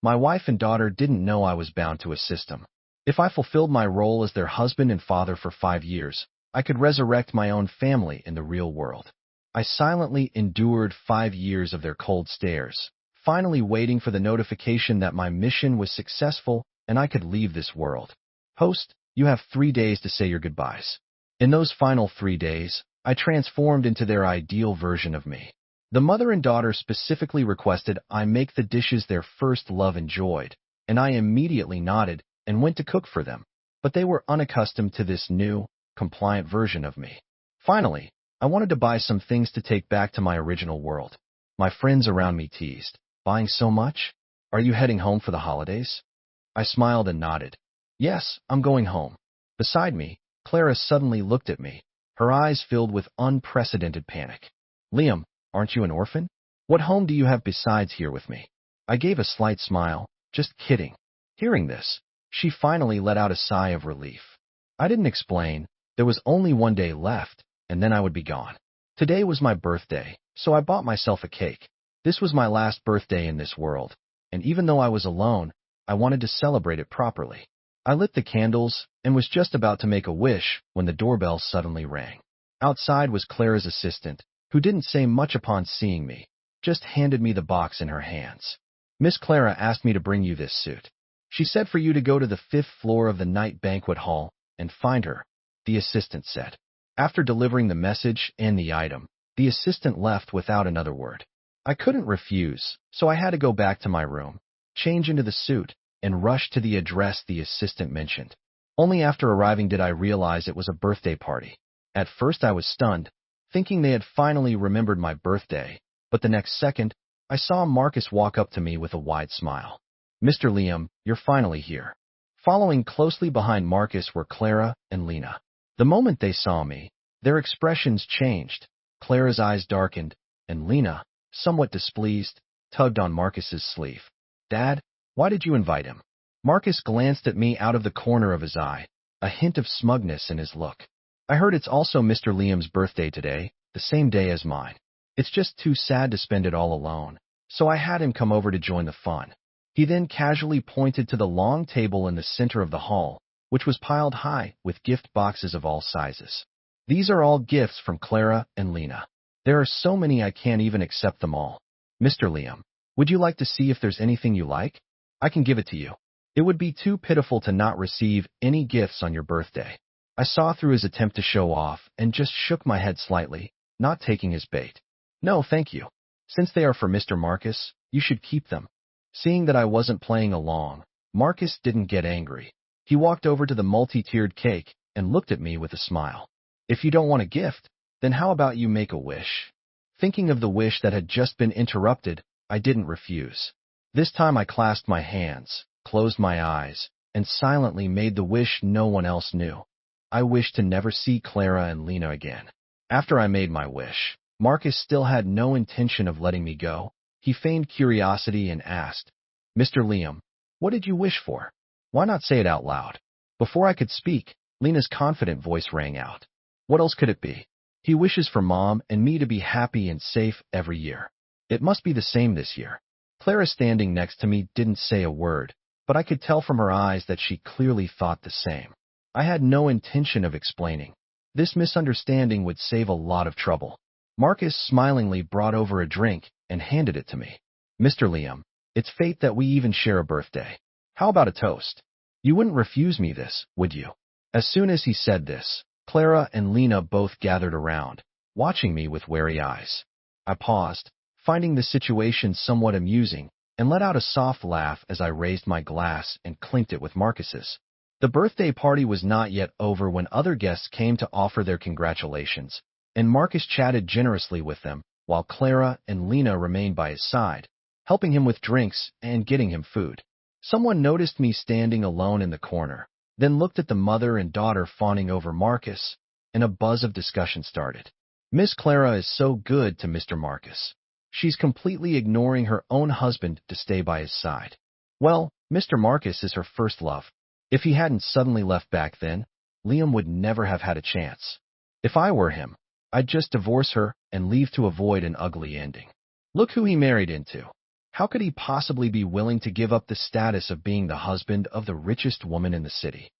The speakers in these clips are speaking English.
My wife and daughter didn't know I was bound to assist them. If I fulfilled my role as their husband and father for 5 years, I could resurrect my own family in the real world. I silently endured 5 years of their cold stares, finally waiting for the notification that my mission was successful and I could leave this world. Host, you have 3 days to say your goodbyes. In those final 3 days, I transformed into their ideal version of me. The mother and daughter specifically requested I make the dishes their first love enjoyed, and I immediately nodded and went to cook for them. But they were unaccustomed to this new, compliant version of me. Finally, I wanted to buy some things to take back to my original world. My friends around me teased, "Buying so much? Are you heading home for the holidays?" I smiled and nodded. "Yes, I'm going home." Beside me, Clara suddenly looked at me, her eyes filled with unprecedented panic. "Liam, aren't you an orphan? What home do you have besides here with me?" I gave a slight smile. "Just kidding." Hearing this, she finally let out a sigh of relief. I didn't explain. There was only 1 day left, and then I would be gone. Today was my birthday, so I bought myself a cake. This was my last birthday in this world, and even though I was alone, I wanted to celebrate it properly. I lit the candles and was just about to make a wish when the doorbell suddenly rang. Outside was Clara's assistant, who didn't say much upon seeing me, just handed me the box in her hands. "Miss Clara asked me to bring you this suit. She said for you to go to the 5th floor of the night banquet hall and find her," the assistant said. After delivering the message and the item, the assistant left without another word. I couldn't refuse, so I had to go back to my room, change into the suit, and rush to the address the assistant mentioned. Only after arriving did I realize it was a birthday party. At first I was stunned, thinking they had finally remembered my birthday, but the next second, I saw Marcus walk up to me with a wide smile. "Mr. Liam, you're finally here." Following closely behind Marcus were Clara and Lena. The moment they saw me, their expressions changed. Clara's eyes darkened, and Lena, somewhat displeased, tugged on Marcus's sleeve. "Dad, why did you invite him?" Marcus glanced at me out of the corner of his eye, a hint of smugness in his look. "I heard it's also Mr. Liam's birthday today, the same day as mine. It's just too sad to spend it all alone, so I had him come over to join the fun." He then casually pointed to the long table in the center of the hall, which was piled high with gift boxes of all sizes. "These are all gifts from Clara and Lena. There are so many I can't even accept them all. Mr. Liam, would you like to see if there's anything you like? I can give it to you. It would be too pitiful to not receive any gifts on your birthday." I saw through his attempt to show off and just shook my head slightly, not taking his bait. "No, thank you. Since they are for Mr. Marcus, you should keep them." Seeing that I wasn't playing along, Marcus didn't get angry. He walked over to the multi-tiered cake and looked at me with a smile. "If you don't want a gift, then how about you make a wish?" Thinking of the wish that had just been interrupted, I didn't refuse. This time I clasped my hands, closed my eyes, and silently made the wish no one else knew. I wished to never see Clara and Lena again. After I made my wish, Marcus still had no intention of letting me go. He feigned curiosity and asked, "Mr. Liam, what did you wish for? Why not say it out loud?" Before I could speak, Lena's confident voice rang out. "What else could it be? He wishes for Mom and me to be happy and safe every year. It must be the same this year." Clara, standing next to me, didn't say a word, but I could tell from her eyes that she clearly thought the same. I had no intention of explaining. This misunderstanding would save a lot of trouble. Marcus smilingly brought over a drink and handed it to me. "Mr. Liam, it's fate that we even share a birthday. How about a toast? You wouldn't refuse me this, would you?" As soon as he said this, Clara and Lena both gathered around, watching me with wary eyes. I paused, finding the situation somewhat amusing, and let out a soft laugh as I raised my glass and clinked it with Marcus's. The birthday party was not yet over when other guests came to offer their congratulations, and Marcus chatted generously with them, while Clara and Lena remained by his side, helping him with drinks and getting him food. Someone noticed me standing alone in the corner, then looked at the mother and daughter fawning over Marcus, and a buzz of discussion started. "Miss Clara is so good to Mr. Marcus. She's completely ignoring her own husband to stay by his side. Well, Mr. Marcus is her first love. If he hadn't suddenly left back then, Liam would never have had a chance. If I were him, I'd just divorce her and leave to avoid an ugly ending. Look who he married into." How could he possibly be willing to give up the status of being the husband of the richest woman in the city?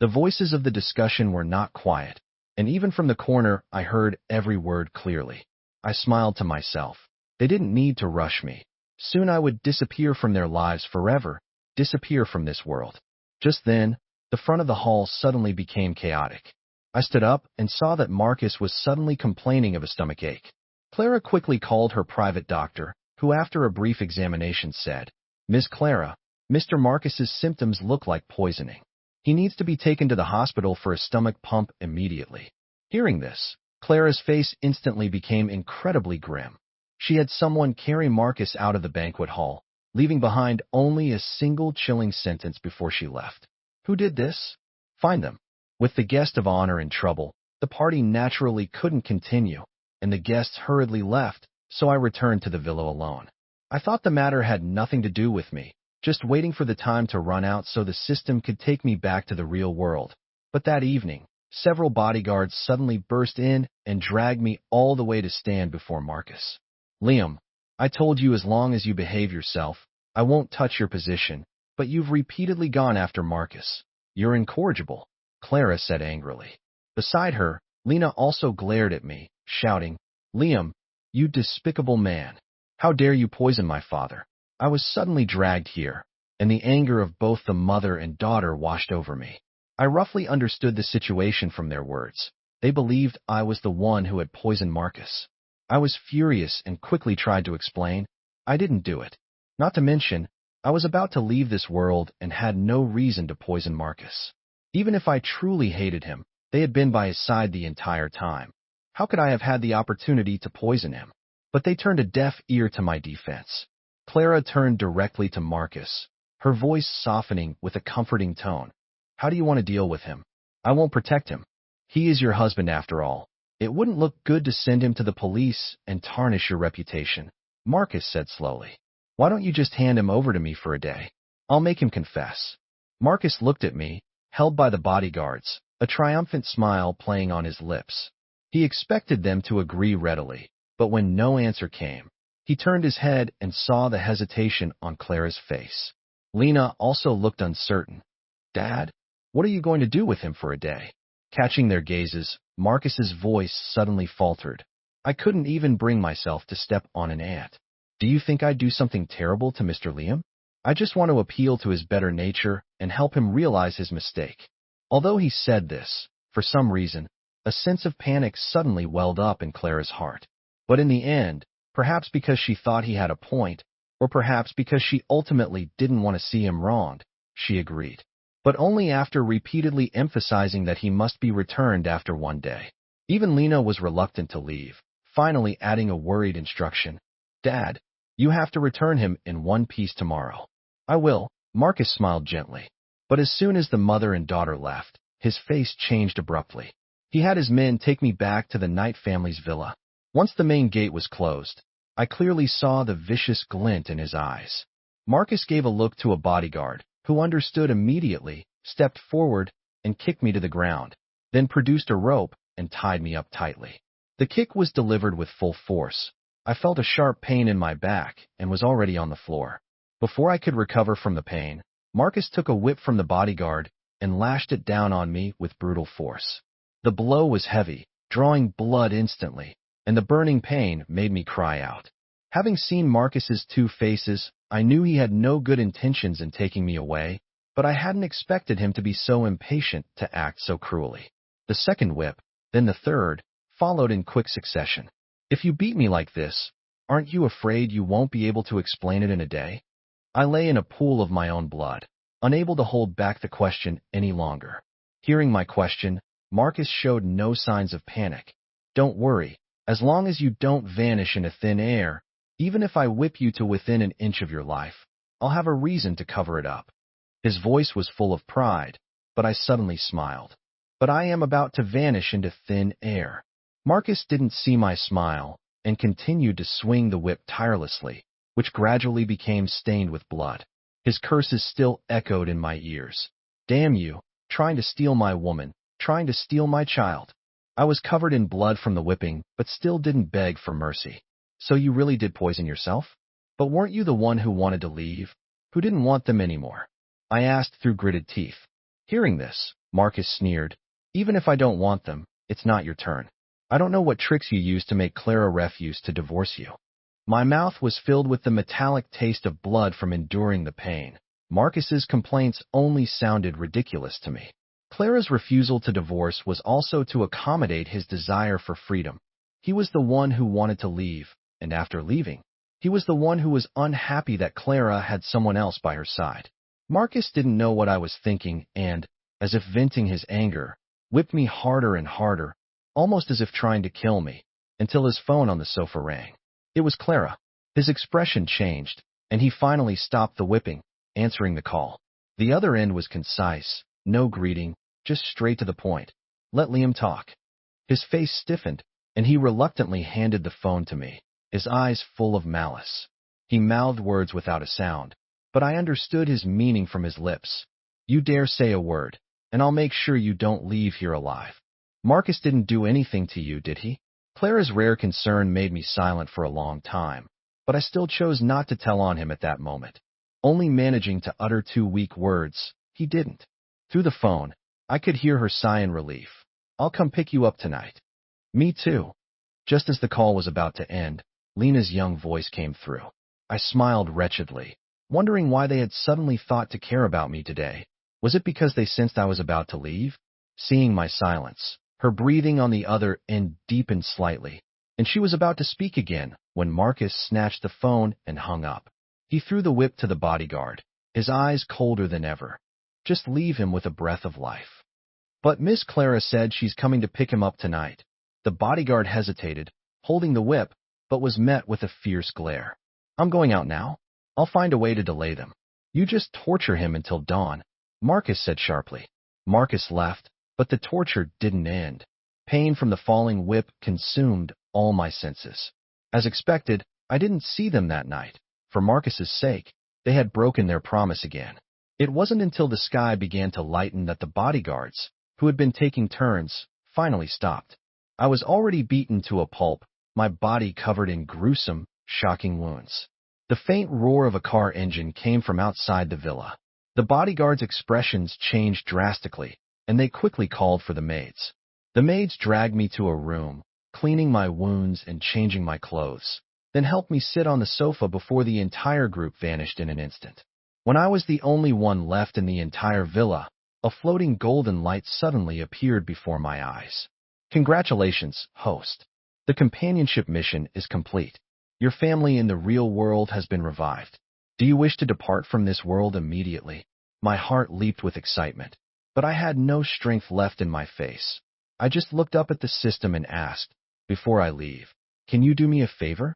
The voices of the discussion were not quiet, and even from the corner I heard every word clearly. I smiled to myself. They didn't need to rush me. Soon I would disappear from their lives forever, disappear from this world. Just then, the front of the hall suddenly became chaotic. I stood up and saw that Marcus was suddenly complaining of a stomachache. Clara quickly called her private doctor, who after a brief examination said, "Miss Clara, Mr. Marcus's symptoms look like poisoning. He needs to be taken to the hospital for a stomach pump immediately." Hearing this, Clara's face instantly became incredibly grim. She had someone carry Marcus out of the banquet hall, leaving behind only a single chilling sentence before she left. Who did this? Find them. With the guest of honor in trouble, the party naturally couldn't continue, and the guests hurriedly left, so I returned to the villa alone. I thought the matter had nothing to do with me, just waiting for the time to run out so the system could take me back to the real world. But that evening, several bodyguards suddenly burst in and dragged me all the way to stand before Marcus. "Liam, I told you as long as you behave yourself, I won't touch your position, but you've repeatedly gone after Marcus. You're incorrigible," Clara said angrily. Beside her, Lena also glared at me, shouting, "Liam, you despicable man. How dare you poison my father?" I was suddenly dragged here, and the anger of both the mother and daughter washed over me. I roughly understood the situation from their words. They believed I was the one who had poisoned Marcus. I was furious and quickly tried to explain. I didn't do it. Not to mention, I was about to leave this world and had no reason to poison Marcus. Even if I truly hated him, they had been by his side the entire time. How could I have had the opportunity to poison him? But they turned a deaf ear to my defense. Clara turned directly to Marcus, her voice softening with a comforting tone. "How do you want to deal with him? I won't protect him. He is your husband after all. It wouldn't look good to send him to the police and tarnish your reputation," Marcus said slowly. "Why don't you just hand him over to me for a day? I'll make him confess." Marcus looked at me, held by the bodyguards, a triumphant smile playing on his lips. He expected them to agree readily, but when no answer came, he turned his head and saw the hesitation on Clara's face. Lena also looked uncertain. "Dad, what are you going to do with him for a day?" Catching their gazes, Marcus's voice suddenly faltered. I couldn't even bring myself to step on an ant. "Do you think I'd do something terrible to Mr. Liam? I just want to appeal to his better nature and help him realize his mistake." Although he said this, for some reason, a sense of panic suddenly welled up in Clara's heart. But in the end, perhaps because she thought he had a point, or perhaps because she ultimately didn't want to see him wronged, she agreed. But only after repeatedly emphasizing that he must be returned after one day. Even Lena was reluctant to leave, finally adding a worried instruction. "Dad, you have to return him in one piece tomorrow." "I will," Marcus smiled gently. But as soon as the mother and daughter left, his face changed abruptly. He had his men take me back to the Knight family's villa. Once the main gate was closed, I clearly saw the vicious glint in his eyes. Marcus gave a look to a bodyguard, who understood immediately, stepped forward, and kicked me to the ground, then produced a rope and tied me up tightly. The kick was delivered with full force. I felt a sharp pain in my back and was already on the floor. Before I could recover from the pain, Marcus took a whip from the bodyguard and lashed it down on me with brutal force. The blow was heavy, drawing blood instantly, and the burning pain made me cry out. Having seen Marcus's two faces, I knew he had no good intentions in taking me away, but I hadn't expected him to be so impatient to act so cruelly. The second whip, then the third, followed in quick succession. "If you beat me like this, aren't you afraid you won't be able to explain it in a day?" I lay in a pool of my own blood, unable to hold back the question any longer. Hearing my question, Marcus showed no signs of panic. "Don't worry, as long as you don't vanish into thin air, even if I whip you to within an inch of your life, I'll have a reason to cover it up." His voice was full of pride, but I suddenly smiled. "But I am about to vanish into thin air." Marcus didn't see my smile and continued to swing the whip tirelessly, which gradually became stained with blood. His curses still echoed in my ears. "Damn you, trying to steal my woman, trying to steal my child." I was covered in blood from the whipping, but still didn't beg for mercy. "So you really did poison yourself?" But weren't you the one who wanted to leave? Who didn't want them anymore? I asked through gritted teeth. Hearing this, Marcus sneered. Even if I don't want them, it's not your turn. I don't know what tricks you used to make Clara refuse to divorce you. My mouth was filled with the metallic taste of blood from enduring the pain. Marcus's complaints only sounded ridiculous to me. Clara's refusal to divorce was also to accommodate his desire for freedom. He was the one who wanted to leave, and after leaving, he was the one who was unhappy that Clara had someone else by her side. Marcus didn't know what I was thinking and, as if venting his anger, whipped me harder and harder, almost as if trying to kill me, until his phone on the sofa rang. It was Clara. His expression changed, and he finally stopped the whipping, answering the call. The other end was concise, no greeting, just straight to the point. Let Liam talk. His face stiffened, and he reluctantly handed the phone to me, his eyes full of malice. He mouthed words without a sound, but I understood his meaning from his lips. You dare say a word, and I'll make sure you don't leave here alive. Marcus didn't do anything to you, did he? Clara's rare concern made me silent for a long time, but I still chose not to tell on him at that moment. Only managing to utter 2 weak words, he didn't. Through the phone, I could hear her sigh in relief. I'll come pick you up tonight. Me too. Just as the call was about to end, Lena's young voice came through. I smiled wretchedly, wondering why they had suddenly thought to care about me today. Was it because they sensed I was about to leave? Seeing my silence, her breathing on the other end deepened slightly, and she was about to speak again when Marcus snatched the phone and hung up. He threw the whip to the bodyguard, his eyes colder than ever. Just leave him with a breath of life. But Miss Clara said she's coming to pick him up tonight. The bodyguard hesitated, holding the whip, but was met with a fierce glare. I'm going out now. I'll find a way to delay them. You just torture him until dawn, Marcus said sharply. Marcus left, but the torture didn't end. Pain from the falling whip consumed all my senses. As expected, I didn't see them that night. For Marcus's sake, they had broken their promise again. It wasn't until the sky began to lighten that the bodyguards, who had been taking turns, finally stopped. I was already beaten to a pulp, my body covered in gruesome, shocking wounds. The faint roar of a car engine came from outside the villa. The bodyguards' expressions changed drastically, and they quickly called for the maids. The maids dragged me to a room, cleaning my wounds and changing my clothes, then helped me sit on the sofa before the entire group vanished in an instant. When I was the only one left in the entire villa, a floating golden light suddenly appeared before my eyes. Congratulations, host. The companionship mission is complete. Your family in the real world has been revived. Do you wish to depart from this world immediately? My heart leaped with excitement, but I had no strength left in my face. I just looked up at the system and asked, before I leave, can you do me a favor?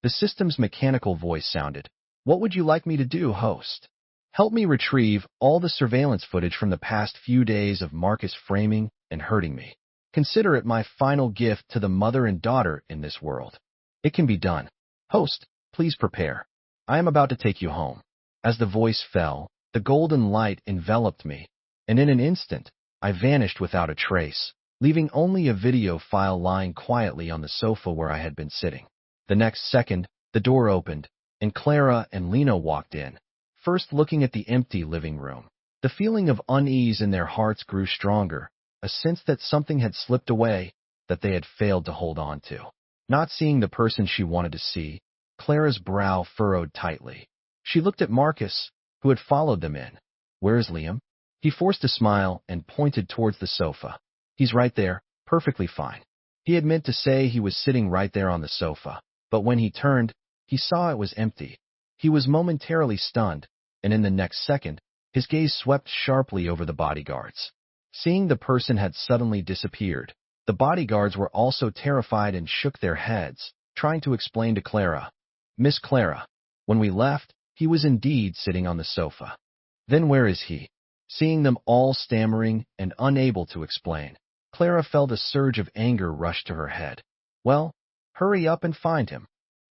The system's mechanical voice sounded, what would you like me to do, host? Help me retrieve all the surveillance footage from the past few days of Marcus framing and hurting me. Consider it my final gift to the mother and daughter in this world. It can be done. Host, please prepare. I am about to take you home. As the voice fell, the golden light enveloped me, and in an instant, I vanished without a trace, leaving only a video file lying quietly on the sofa where I had been sitting. The next second, the door opened, and Clara and Lena walked in, first looking at the empty living room. The feeling of unease in their hearts grew stronger, a sense that something had slipped away, that they had failed to hold on to. Not seeing the person she wanted to see, Clara's brow furrowed tightly. She looked at Marcus, who had followed them in. Where is Liam? He forced a smile and pointed towards the sofa. He's right there, perfectly fine. He had meant to say he was sitting right there on the sofa, but when he turned, he saw it was empty. He was momentarily stunned, and in the next second, his gaze swept sharply over the bodyguards. Seeing the person had suddenly disappeared, the bodyguards were also terrified and shook their heads, trying to explain to Clara. Miss Clara, when we left, he was indeed sitting on the sofa. Then where is he? Seeing them all stammering and unable to explain, Clara felt a surge of anger rush to her head. Well, hurry up and find him.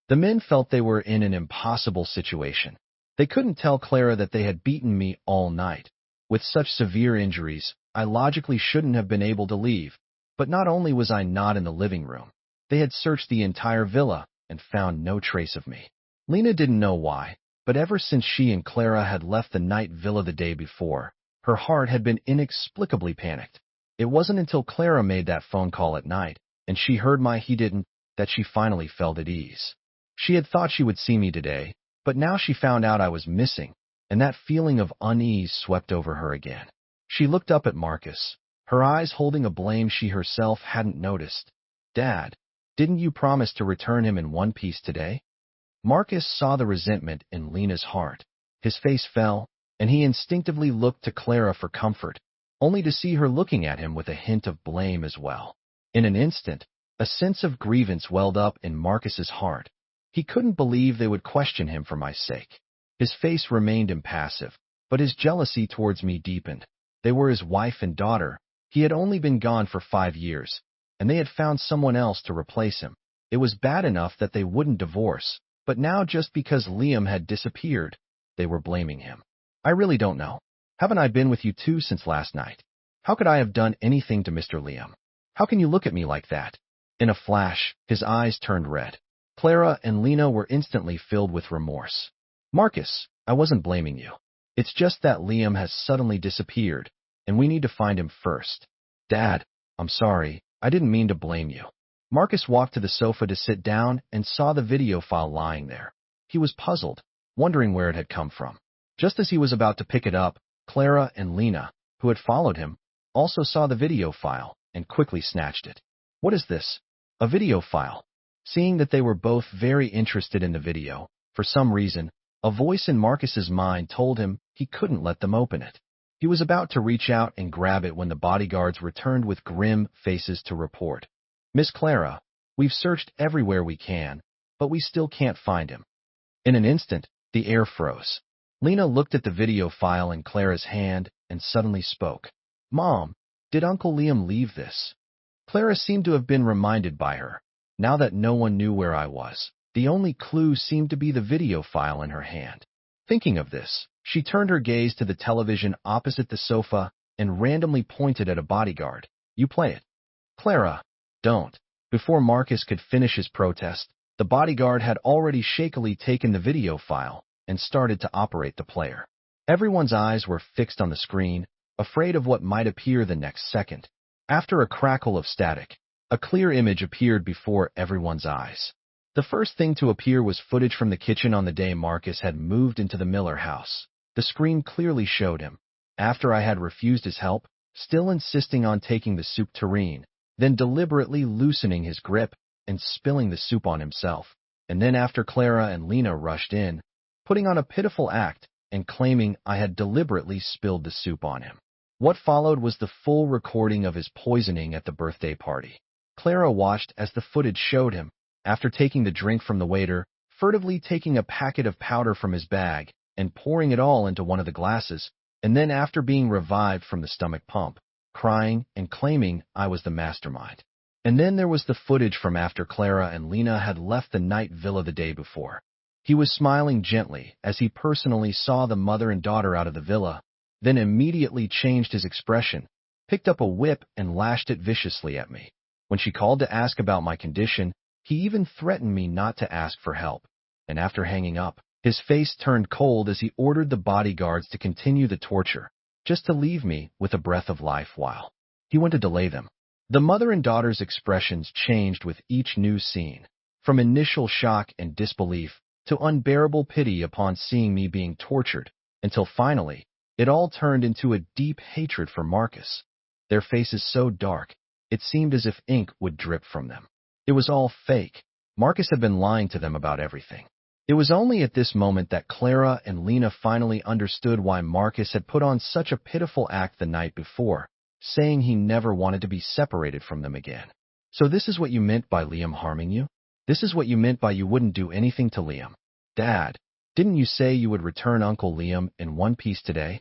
The men felt they were in an impossible situation. They couldn't tell Clara that they had beaten me all night. With such severe injuries, I logically shouldn't have been able to leave. But not only was I not in the living room, they had searched the entire villa and found no trace of me. Lena didn't know why, but ever since she and Clara had left the night villa the day before, her heart had been inexplicably panicked. It wasn't until Clara made that phone call at night, and she heard my he didn't, that she finally felt at ease. She had thought she would see me today, but now she found out I was missing, and that feeling of unease swept over her again. She looked up at Marcus, her eyes holding a blame she herself hadn't noticed. Dad, didn't you promise to return him in one piece today? Marcus saw the resentment in Lena's heart. His face fell, and he instinctively looked to Clara for comfort, only to see her looking at him with a hint of blame as well. In an instant, a sense of grievance welled up in Marcus's heart. He couldn't believe they would question him for my sake. His face remained impassive, but his jealousy towards me deepened. They were his wife and daughter. He had only been gone for 5 years, and they had found someone else to replace him. It was bad enough that they wouldn't divorce, but now just because Liam had disappeared, they were blaming him. I really don't know. Haven't I been with you two since last night? How could I have done anything to Mr. Liam? How can you look at me like that? In a flash, his eyes turned red. Clara and Lena were instantly filled with remorse. Marcus, I wasn't blaming you. It's just that Liam has suddenly disappeared, and we need to find him first. Dad, I'm sorry, I didn't mean to blame you. Marcus walked to the sofa to sit down and saw the video file lying there. He was puzzled, wondering where it had come from. Just as he was about to pick it up, Clara and Lena, who had followed him, also saw the video file and quickly snatched it. What is this? A video file. Seeing that they were both very interested in the video, for some reason, a voice in Marcus's mind told him he couldn't let them open it. He was about to reach out and grab it when the bodyguards returned with grim faces to report. Miss Clara, we've searched everywhere we can, but we still can't find him. In an instant, the air froze. Lena looked at the video file in Clara's hand and suddenly spoke. Mom, did Uncle Liam leave this? Clara seemed to have been reminded by her. Now that no one knew where I was, the only clue seemed to be the video file in her hand. Thinking of this, she turned her gaze to the television opposite the sofa and randomly pointed at a bodyguard. You play it. Clara, don't. Before Marcus could finish his protest, the bodyguard had already shakily taken the video file and started to operate the player. Everyone's eyes were fixed on the screen, afraid of what might appear the next second. After a crackle of static, a clear image appeared before everyone's eyes. The first thing to appear was footage from the kitchen on the day Marcus had moved into the Miller house. The screen clearly showed him, after I had refused his help, still insisting on taking the soup tureen, then deliberately loosening his grip and spilling the soup on himself, and then after Clara and Lena rushed in, putting on a pitiful act and claiming I had deliberately spilled the soup on him. What followed was the full recording of his poisoning at the birthday party. Clara watched as the footage showed him, after taking the drink from the waiter, furtively taking a packet of powder from his bag and pouring it all into one of the glasses, and then after being revived from the stomach pump, crying and claiming I was the mastermind. And then there was the footage from after Clara and Lena had left the night villa the day before. He was smiling gently as he personally saw the mother and daughter out of the villa, then immediately changed his expression, picked up a whip and lashed it viciously at me. When she called to ask about my condition, he even threatened me not to ask for help, and after hanging up, his face turned cold as he ordered the bodyguards to continue the torture, just to leave me with a breath of life while he went to delay them. The mother and daughter's expressions changed with each new scene, from initial shock and disbelief to unbearable pity upon seeing me being tortured, until finally, it all turned into a deep hatred for Marcus. Their faces so dark, it seemed as if ink would drip from them. It was all fake. Marcus had been lying to them about everything. It was only at this moment that Clara and Lena finally understood why Marcus had put on such a pitiful act the night before, saying he never wanted to be separated from them again. So this is what you meant by Liam harming you? This is what you meant by you wouldn't do anything to Liam? Dad, didn't you say you would return Uncle Liam in one piece today?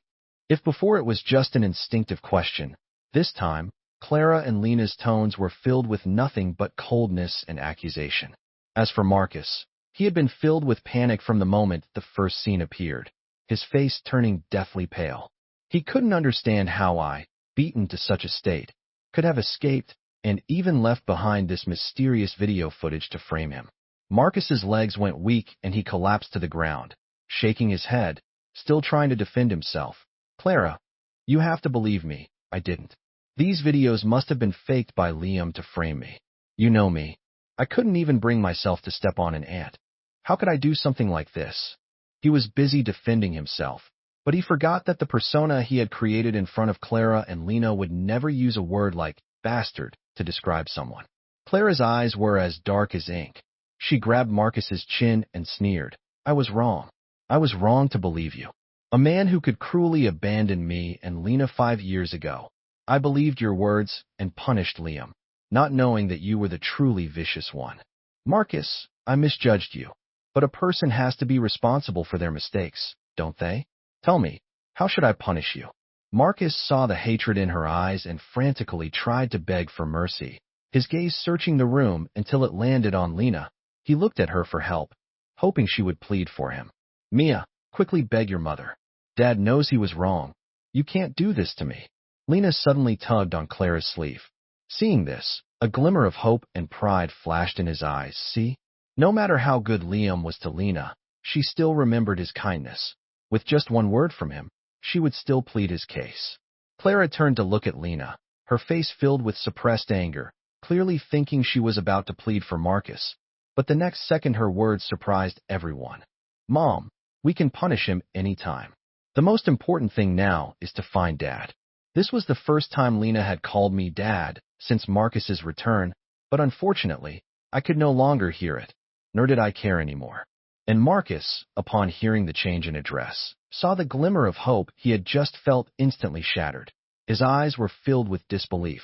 If before it was just an instinctive question, this time, Clara and Lena's tones were filled with nothing but coldness and accusation. As for Marcus, he had been filled with panic from the moment the first scene appeared, his face turning deathly pale. He couldn't understand how I, beaten to such a state, could have escaped and even left behind this mysterious video footage to frame him. Marcus's legs went weak and he collapsed to the ground, shaking his head, still trying to defend himself. Clara, you have to believe me, I didn't. These videos must have been faked by Liam to frame me. You know me. I couldn't even bring myself to step on an ant. How could I do something like this? He was busy defending himself, but he forgot that the persona he had created in front of Clara and Lena would never use a word like bastard to describe someone. Clara's eyes were as dark as ink. She grabbed Marcus's chin and sneered. I was wrong. I was wrong to believe you. A man who could cruelly abandon me and Lena 5 years ago. I believed your words and punished Liam, not knowing that you were the truly vicious one. Marcus, I misjudged you. But a person has to be responsible for their mistakes, don't they? Tell me, how should I punish you? Marcus saw the hatred in her eyes and frantically tried to beg for mercy, his gaze searching the room until it landed on Lena. He looked at her for help, hoping she would plead for him. Mia, quickly beg your mother. Dad knows he was wrong. You can't do this to me. Lena suddenly tugged on Clara's sleeve. Seeing this, a glimmer of hope and pride flashed in his eyes. See? No matter how good Liam was to Lena, she still remembered his kindness. With just one word from him, she would still plead his case. Clara turned to look at Lena, her face filled with suppressed anger, clearly thinking she was about to plead for Marcus. But the next second her words surprised everyone. Mom, we can punish him anytime. The most important thing now is to find Dad. This was the first time Lena had called me Dad since Marcus's return, but unfortunately, I could no longer hear it, nor did I care anymore. And Marcus, upon hearing the change in address, saw the glimmer of hope he had just felt instantly shattered. His eyes were filled with disbelief,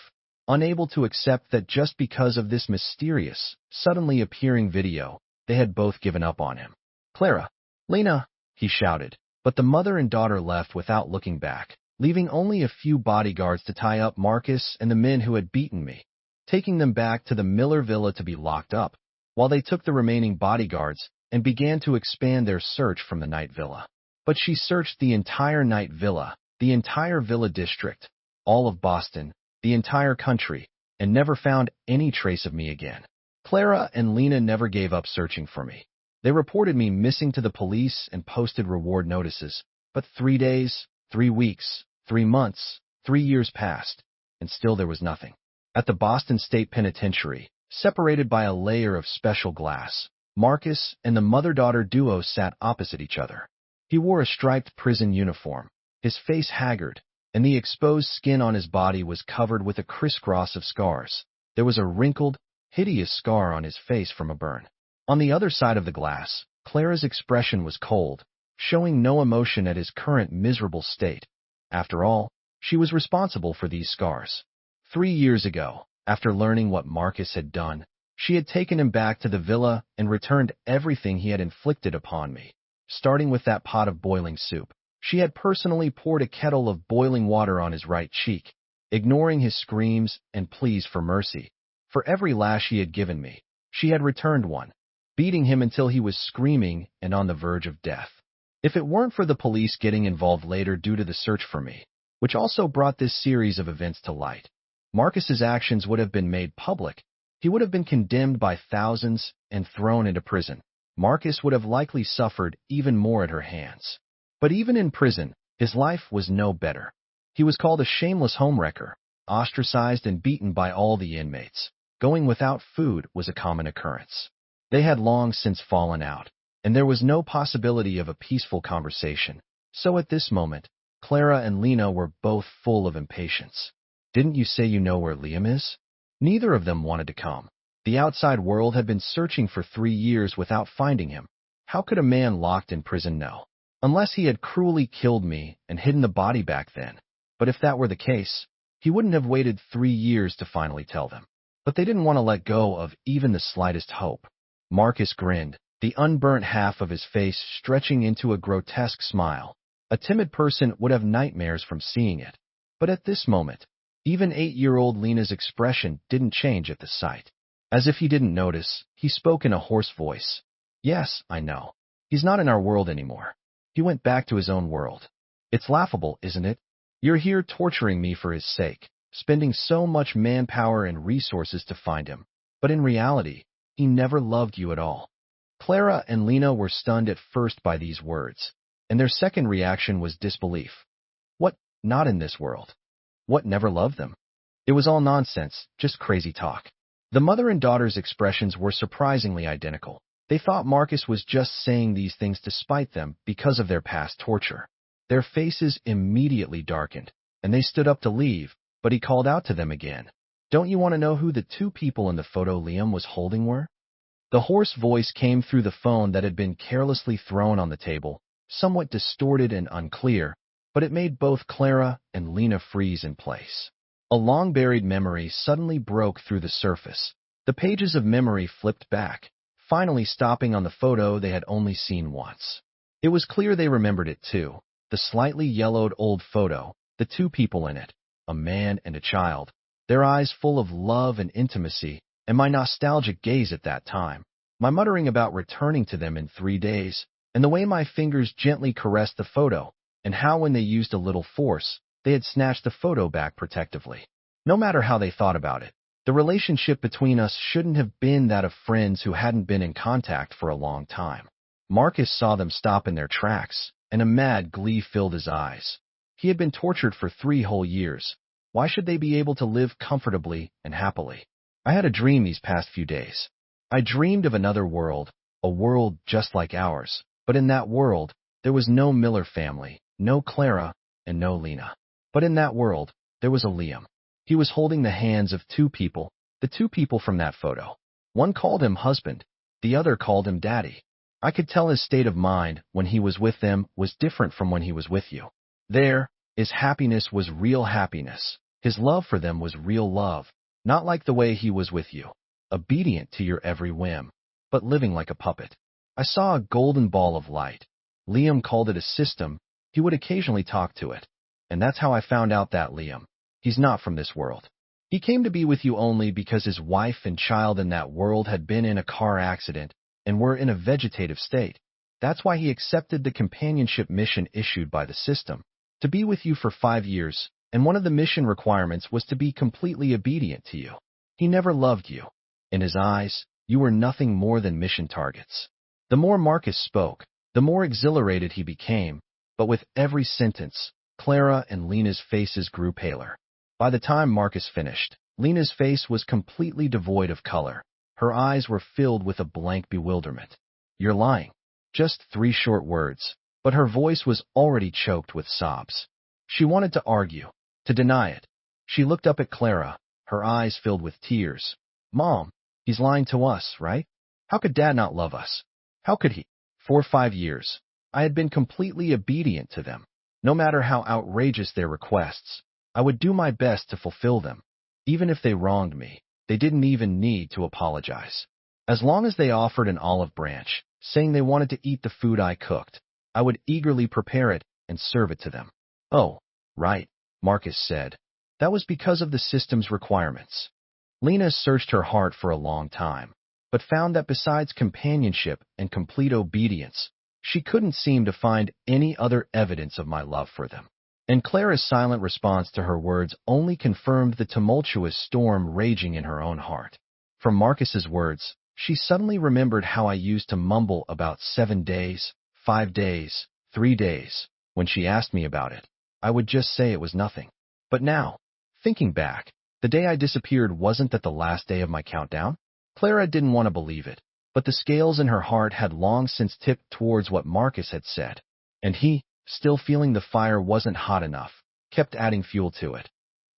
unable to accept that just because of this mysterious, suddenly appearing video, they had both given up on him. Clara, Lena, he shouted, but the mother and daughter left without looking back, leaving only a few bodyguards to tie up Marcus and the men who had beaten me, taking them back to the Miller Villa to be locked up, while they took the remaining bodyguards and began to expand their search from the night villa. But she searched the entire night villa, the entire villa district, all of Boston, the entire country, and never found any trace of me again. Clara and Lena never gave up searching for me. They reported me missing to the police and posted reward notices, but 3 days, 3 weeks, 3 months, 3 years passed, and still there was nothing. At the Boston State Penitentiary, separated by a layer of special glass, Marcus and the mother-daughter duo sat opposite each other. He wore a striped prison uniform, his face haggard, and the exposed skin on his body was covered with a crisscross of scars. There was a wrinkled, hideous scar on his face from a burn. On the other side of the glass, Clara's expression was cold, showing no emotion at his current miserable state. After all, she was responsible for these scars. 3 years ago, after learning what Marcus had done, she had taken him back to the villa and returned everything he had inflicted upon me. Starting with that pot of boiling soup, she had personally poured a kettle of boiling water on his right cheek, ignoring his screams and pleas for mercy. For every lash he had given me, she had returned one, beating him until he was screaming and on the verge of death. If it weren't for the police getting involved later due to the search for me, which also brought this series of events to light, Marcus's actions would have been made public. He would have been condemned by thousands and thrown into prison. Marcus would have likely suffered even more at her hands. But even in prison, his life was no better. He was called a shameless homewrecker, ostracized and beaten by all the inmates. Going without food was a common occurrence. They had long since fallen out, and there was no possibility of a peaceful conversation. So at this moment, Clara and Lena were both full of impatience. Didn't you say you know where Liam is? Neither of them wanted to come. The outside world had been searching for 3 years without finding him. How could a man locked in prison know? Unless he had cruelly killed me and hidden the body back then. But if that were the case, he wouldn't have waited 3 years to finally tell them. But they didn't want to let go of even the slightest hope. Marcus grinned, the unburnt half of his face stretching into a grotesque smile. A timid person would have nightmares from seeing it. But at this moment, even 8-year-old Lena's expression didn't change at the sight. As if he didn't notice, he spoke in a hoarse voice. Yes, I know. He's not in our world anymore. He went back to his own world. It's laughable, isn't it? You're here torturing me for his sake, spending so much manpower and resources to find him. But in reality, he never loved you at all. Clara and Lena were stunned at first by these words, and their second reaction was disbelief. What? Not in this world. What, never loved them? It was all nonsense, just crazy talk. The mother and daughter's expressions were surprisingly identical. They thought Marcus was just saying these things to spite them because of their past torture. Their faces immediately darkened, and they stood up to leave, but he called out to them again. Don't you want to know who the two people in the photo Liam was holding were? The hoarse voice came through the phone that had been carelessly thrown on the table, somewhat distorted and unclear, but it made both Clara and Lena freeze in place. A long-buried memory suddenly broke through the surface. The pages of memory flipped back, finally stopping on the photo they had only seen once. It was clear they remembered it too. The slightly yellowed old photo, the two people in it, a man and a child, their eyes full of love and intimacy, and my nostalgic gaze at that time, my muttering about returning to them in 3 days, and the way my fingers gently caressed the photo, and how when they used a little force, they had snatched the photo back protectively. No matter how they thought about it, the relationship between us shouldn't have been that of friends who hadn't been in contact for a long time. Marcus saw them stop in their tracks, and a mad glee filled his eyes. He had been tortured for 3 whole years. Why should they be able to live comfortably and happily? I had a dream these past few days. I dreamed of another world, a world just like ours. But in that world, there was no Miller family, no Clara, and no Lena. But in that world, there was a Liam. He was holding the hands of two people, the two people from that photo. One called him husband, the other called him daddy. I could tell his state of mind when he was with them was different from when he was with you. There, his happiness was real happiness. His love for them was real love, not like the way he was with you, obedient to your every whim, but living like a puppet. I saw a golden ball of light. Liam called it a system. He would occasionally talk to it. And that's how I found out that Liam, he's not from this world. He came to be with you only because his wife and child in that world had been in a car accident and were in a vegetative state. That's why he accepted the companionship mission issued by the system, to be with you for 5 years, and one of the mission requirements was to be completely obedient to you. He never loved you. In his eyes, you were nothing more than mission targets. The more Marcus spoke, the more exhilarated he became, but with every sentence, Clara and Lena's faces grew paler. By the time Marcus finished, Lena's face was completely devoid of color. Her eyes were filled with a blank bewilderment. You're lying. Just 3 short words, but her voice was already choked with sobs. She wanted to argue, to deny it. She looked up at Clara, her eyes filled with tears. Mom, he's lying to us, right? How could Dad not love us? How could he? For 5 years, I had been completely obedient to them. No matter how outrageous their requests, I would do my best to fulfill them. Even if they wronged me, they didn't even need to apologize. As long as they offered an olive branch, saying they wanted to eat the food I cooked, I would eagerly prepare it and serve it to them. Oh, right, Marcus said. That was because of the system's requirements. Lena searched her heart for a long time, but found that besides companionship and complete obedience, she couldn't seem to find any other evidence of my love for them. And Clara's silent response to her words only confirmed the tumultuous storm raging in her own heart. From Marcus's words, she suddenly remembered how I used to mumble about 7 days, 5 days, 3 days. When she asked me about it, I would just say it was nothing. But now, thinking back, the day I disappeared wasn't that the last day of my countdown? Clara didn't want to believe it, but the scales in her heart had long since tipped towards what Marcus had said. And he, still feeling the fire wasn't hot enough, kept adding fuel to it.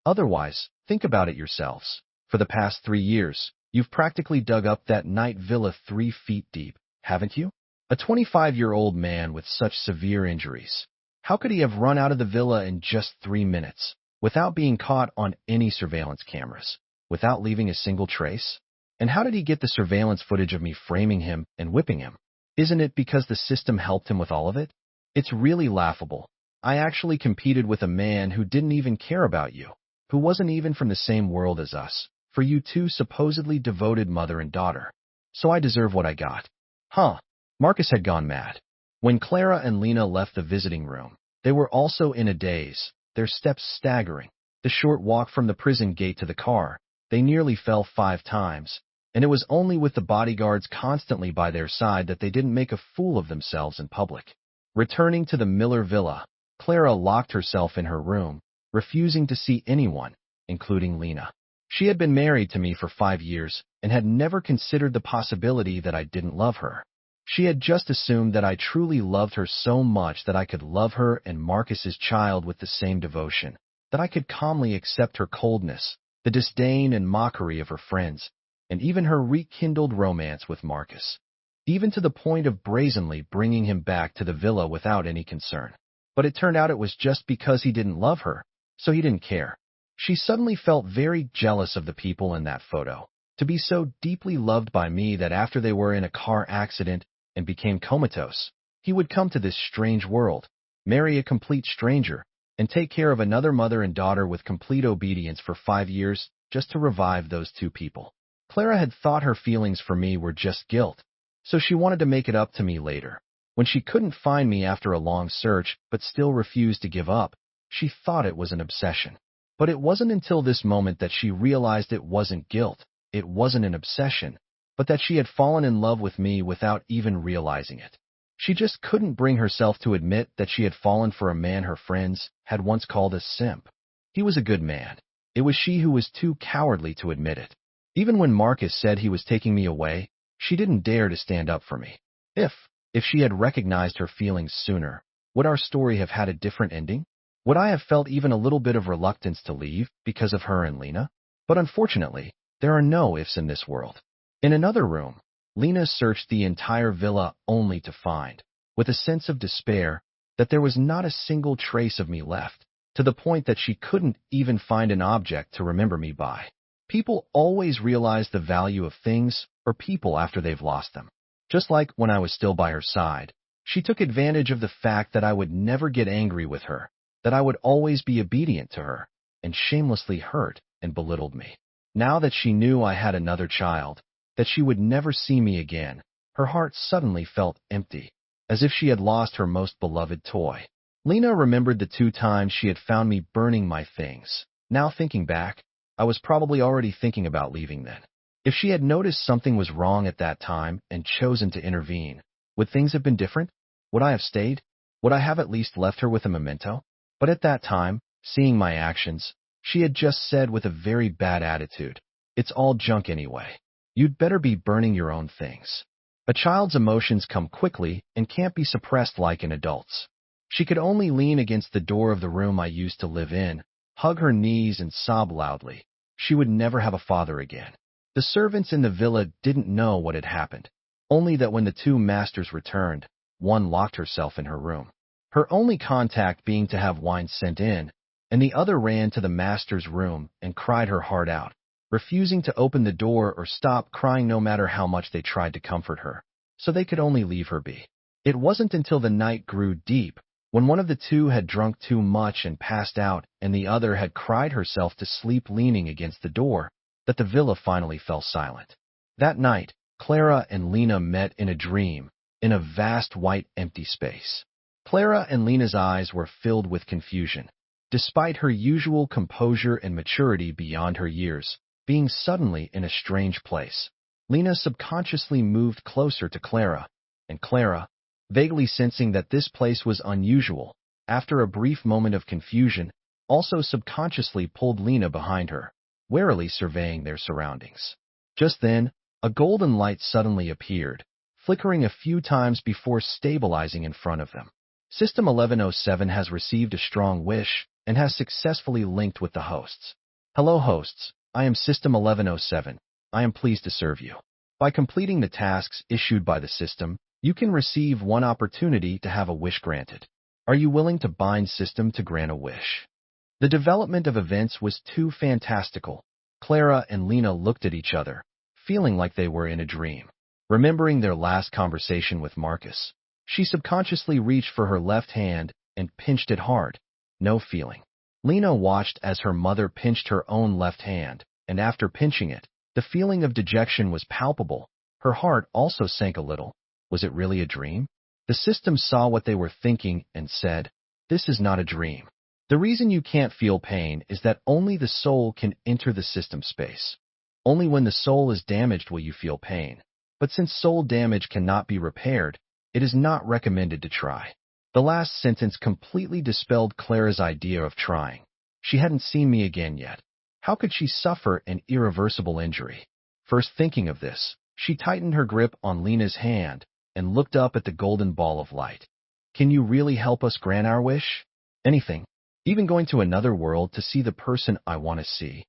Otherwise, think about it yourselves. For the past 3 years, you've practically dug up that night villa 3 feet deep, haven't you? A 25-year-old man with such severe injuries. How could he have run out of the villa in just 3 minutes, without being caught on any surveillance cameras, without leaving a single trace? And how did he get the surveillance footage of me framing him and whipping him? Isn't it because the system helped him with all of it? It's really laughable. I actually competed with a man who didn't even care about you, who wasn't even from the same world as us, for you two supposedly devoted mother and daughter. So I deserve what I got. Huh. Marcus had gone mad. When Clara and Lena left the visiting room, they were also in a daze, their steps staggering. The short walk from the prison gate to the car, they nearly fell 5 times. and it was only with the bodyguards constantly by their side that they didn't make a fool of themselves in public. Returning to the Miller villa, Clara locked herself in her room, refusing to see anyone, including Lena. She had been married to me for 5 years and had never considered the possibility that I didn't love her. She had just assumed that I truly loved her so much that I could love her and Marcus's child with the same devotion, that I could calmly accept her coldness, the disdain and mockery of her friends, and even her rekindled romance with Marcus, even to the point of brazenly bringing him back to the villa without any concern. But it turned out it was just because he didn't love her, so he didn't care. She suddenly felt very jealous of the people in that photo, to be so deeply loved by me that after they were in a car accident and became comatose, he would come to this strange world, marry a complete stranger, and take care of another mother and daughter with complete obedience for 5 years just to revive those two people. Clara had thought her feelings for me were just guilt, so she wanted to make it up to me later. When she couldn't find me after a long search but still refused to give up, she thought it was an obsession. But it wasn't until this moment that she realized it wasn't guilt, it wasn't an obsession, but that she had fallen in love with me without even realizing it. She just couldn't bring herself to admit that she had fallen for a man her friends had once called a simp. He was a good man. It was she who was too cowardly to admit it. Even when Marcus said he was taking me away, she didn't dare to stand up for me. If she had recognized her feelings sooner, would our story have had a different ending? Would I have felt even a little bit of reluctance to leave because of her and Lena? But unfortunately, there are no ifs in this world. In another room, Lena searched the entire villa only to find, with a sense of despair, that there was not a single trace of me left, to the point that she couldn't even find an object to remember me by. People always realize the value of things or people after they've lost them. Just like when I was still by her side, she took advantage of the fact that I would never get angry with her, that I would always be obedient to her, and shamelessly hurt and belittled me. Now that she knew I had another child, that she would never see me again, her heart suddenly felt empty, as if she had lost her most beloved toy. Lena remembered the 2 times she had found me burning my things. Now thinking back, I was probably already thinking about leaving then. If she had noticed something was wrong at that time and chosen to intervene, would things have been different? Would I have stayed? Would I have at least left her with a memento? But at that time, seeing my actions, she had just said with a very bad attitude, "It's all junk anyway. You'd better be burning your own things." A child's emotions come quickly and can't be suppressed like an adult's. She could only lean against the door of the room I used to live in, hug her knees and sob loudly. She would never have a father again. The servants in the villa didn't know what had happened, only that when the 2 masters returned, one locked herself in her room, her only contact being to have wine sent in, and the other ran to the master's room and cried her heart out, refusing to open the door or stop crying no matter how much they tried to comfort her, so they could only leave her be. It wasn't until the night grew deep, when one of the 2 had drunk too much and passed out and the other had cried herself to sleep leaning against the door, that the villa finally fell silent. That night, Clara and Lena met in a dream, in a vast white empty space. Clara and Lena's eyes were filled with confusion, despite her usual composure and maturity beyond her years, being suddenly in a strange place. Lena subconsciously moved closer to Clara, and Clara, vaguely sensing that this place was unusual, after a brief moment of confusion, also subconsciously pulled Lena behind her, warily surveying their surroundings. Just then, a golden light suddenly appeared, flickering a few times before stabilizing in front of them. System 1107 has received a strong wish and has successfully linked with the hosts. Hello hosts, I am System 1107. I am pleased to serve you. By completing the tasks issued by the system, you can receive one opportunity to have a wish granted. Are you willing to bind system to grant a wish? The development of events was too fantastical. Clara and Lena looked at each other, feeling like they were in a dream. Remembering their last conversation with Marcus, she subconsciously reached for her left hand and pinched it hard. No feeling. Lena watched as her mother pinched her own left hand, and after pinching it, the feeling of dejection was palpable. Her heart also sank a little. Was it really a dream? The system saw what they were thinking and said, "This is not a dream. The reason you can't feel pain is that only the soul can enter the system space. Only when the soul is damaged will you feel pain. But since soul damage cannot be repaired, it is not recommended to try. The last sentence completely dispelled Clara's idea of trying. She hadn't seen me again yet. How could she suffer an irreversible injury? First thinking of this, she tightened her grip on Lena's hand and looked up at the golden ball of light. Can you really help us grant our wish? Anything. Even going to another world to see the person I want to see.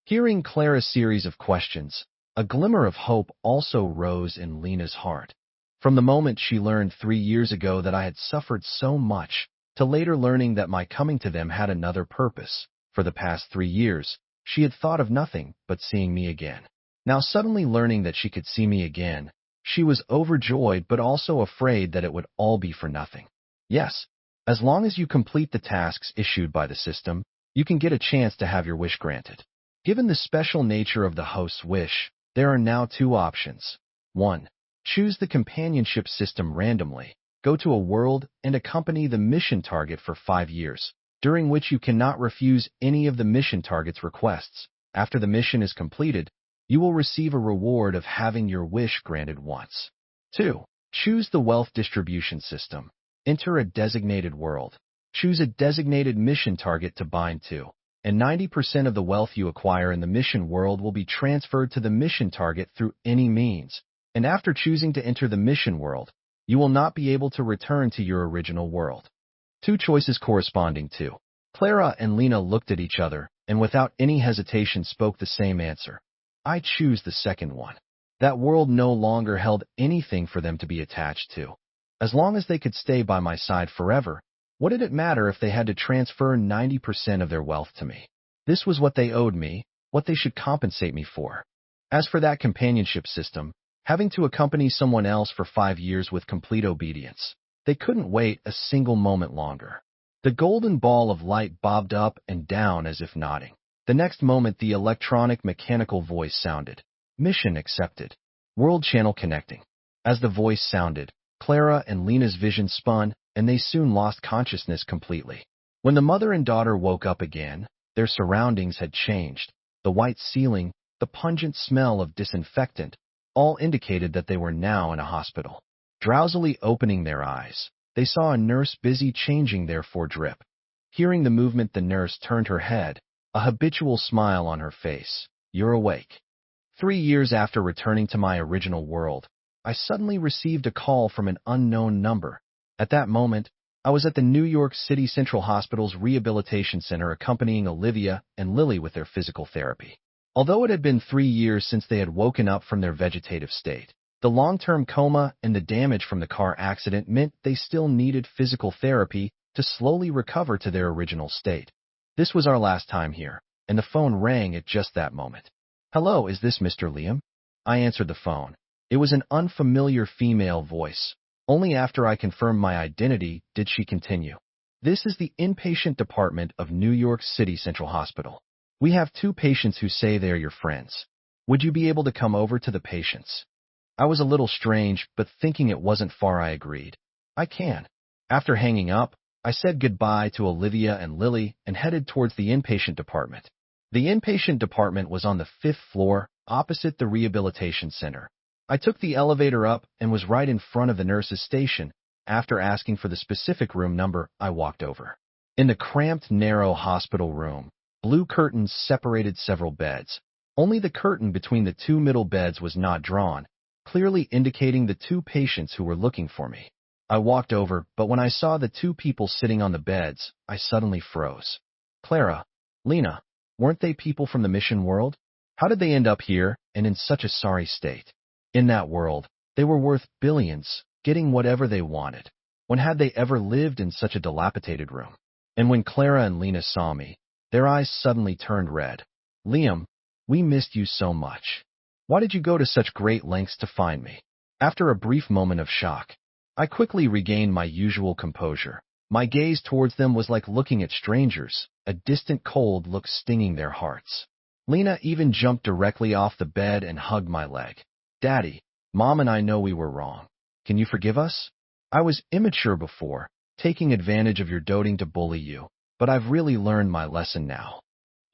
Hearing Clara's series of questions, a glimmer of hope also rose in Lena's heart. From the moment she learned 3 years ago that I had suffered so much, to later learning that my coming to them had another purpose, for the past 3 years, she had thought of nothing but seeing me again. Now suddenly learning that she could see me again, she was overjoyed but also afraid that it would all be for nothing. Yes, as long as you complete the tasks issued by the system, you can get a chance to have your wish granted. Given the special nature of the host's wish, there are now 2 options. 1. Choose the companionship system randomly. Go to a world and accompany the mission target for 5 years, during which you cannot refuse any of the mission target's requests. After the mission is completed, you will receive a reward of having your wish granted once. 2. Choose the wealth distribution system. Enter a designated world. Choose a designated mission target to bind to, and 90% of the wealth you acquire in the mission world will be transferred to the mission target through any means. And after choosing to enter the mission world, you will not be able to return to your original world. 2 choices corresponding to. Clara and Lena looked at each other, and without any hesitation spoke the same answer. I choose the second one. That world no longer held anything for them to be attached to. As long as they could stay by my side forever, what did it matter if they had to transfer 90% of their wealth to me? This was what they owed me, what they should compensate me for. As for that companionship system, having to accompany someone else for 5 years with complete obedience, they couldn't wait a single moment longer. The golden ball of light bobbed up and down as if nodding. The next moment the electronic mechanical voice sounded. Mission accepted. World channel connecting. As the voice sounded, Clara and Lena's vision spun, and they soon lost consciousness completely. When the mother and daughter woke up again, their surroundings had changed. The white ceiling, the pungent smell of disinfectant, all indicated that they were now in a hospital. Drowsily opening their eyes, they saw a nurse busy changing their drip. Hearing the movement, the nurse turned her head, a habitual smile on her face. You're awake. 3 years after returning to my original world, I suddenly received a call from an unknown number. At that moment, I was at the New York City Central Hospital's Rehabilitation Center accompanying Olivia and Lily with their physical therapy. Although it had been 3 years since they had woken up from their vegetative state, the long-term coma and the damage from the car accident meant they still needed physical therapy to slowly recover to their original state. This was our last time here, and the phone rang at just that moment. Hello, is this Mr. Liam? I answered the phone. It was an unfamiliar female voice. Only after I confirmed my identity did she continue. This is the inpatient department of New York City Central Hospital. We have 2 patients who say they are your friends. Would you be able to come over to the patients? I was a little strange, but thinking it wasn't far, I agreed. I can. After hanging up, I said goodbye to Olivia and Lily and headed towards the inpatient department. The inpatient department was on the 5th floor, opposite the rehabilitation center. I took the elevator up and was right in front of the nurse's station. After asking for the specific room number, I walked over. In the cramped, narrow hospital room, blue curtains separated several beds. Only the curtain between the 2 middle beds was not drawn, clearly indicating the 2 patients who were looking for me. I walked over, but when I saw the 2 people sitting on the beds, I suddenly froze. Clara, Lena, weren't they people from the mission world? How did they end up here and in such a sorry state? In that world, they were worth billions, getting whatever they wanted. When had they ever lived in such a dilapidated room? And when Clara and Lena saw me, their eyes suddenly turned red. Liam, we missed you so much. Why did you go to such great lengths to find me? After a brief moment of shock, I quickly regained my usual composure. My gaze towards them was like looking at strangers, a distant cold look stinging their hearts. Lena even jumped directly off the bed and hugged my leg. Daddy, Mom and I know we were wrong. Can you forgive us? I was immature before, taking advantage of your doting to bully you, but I've really learned my lesson now.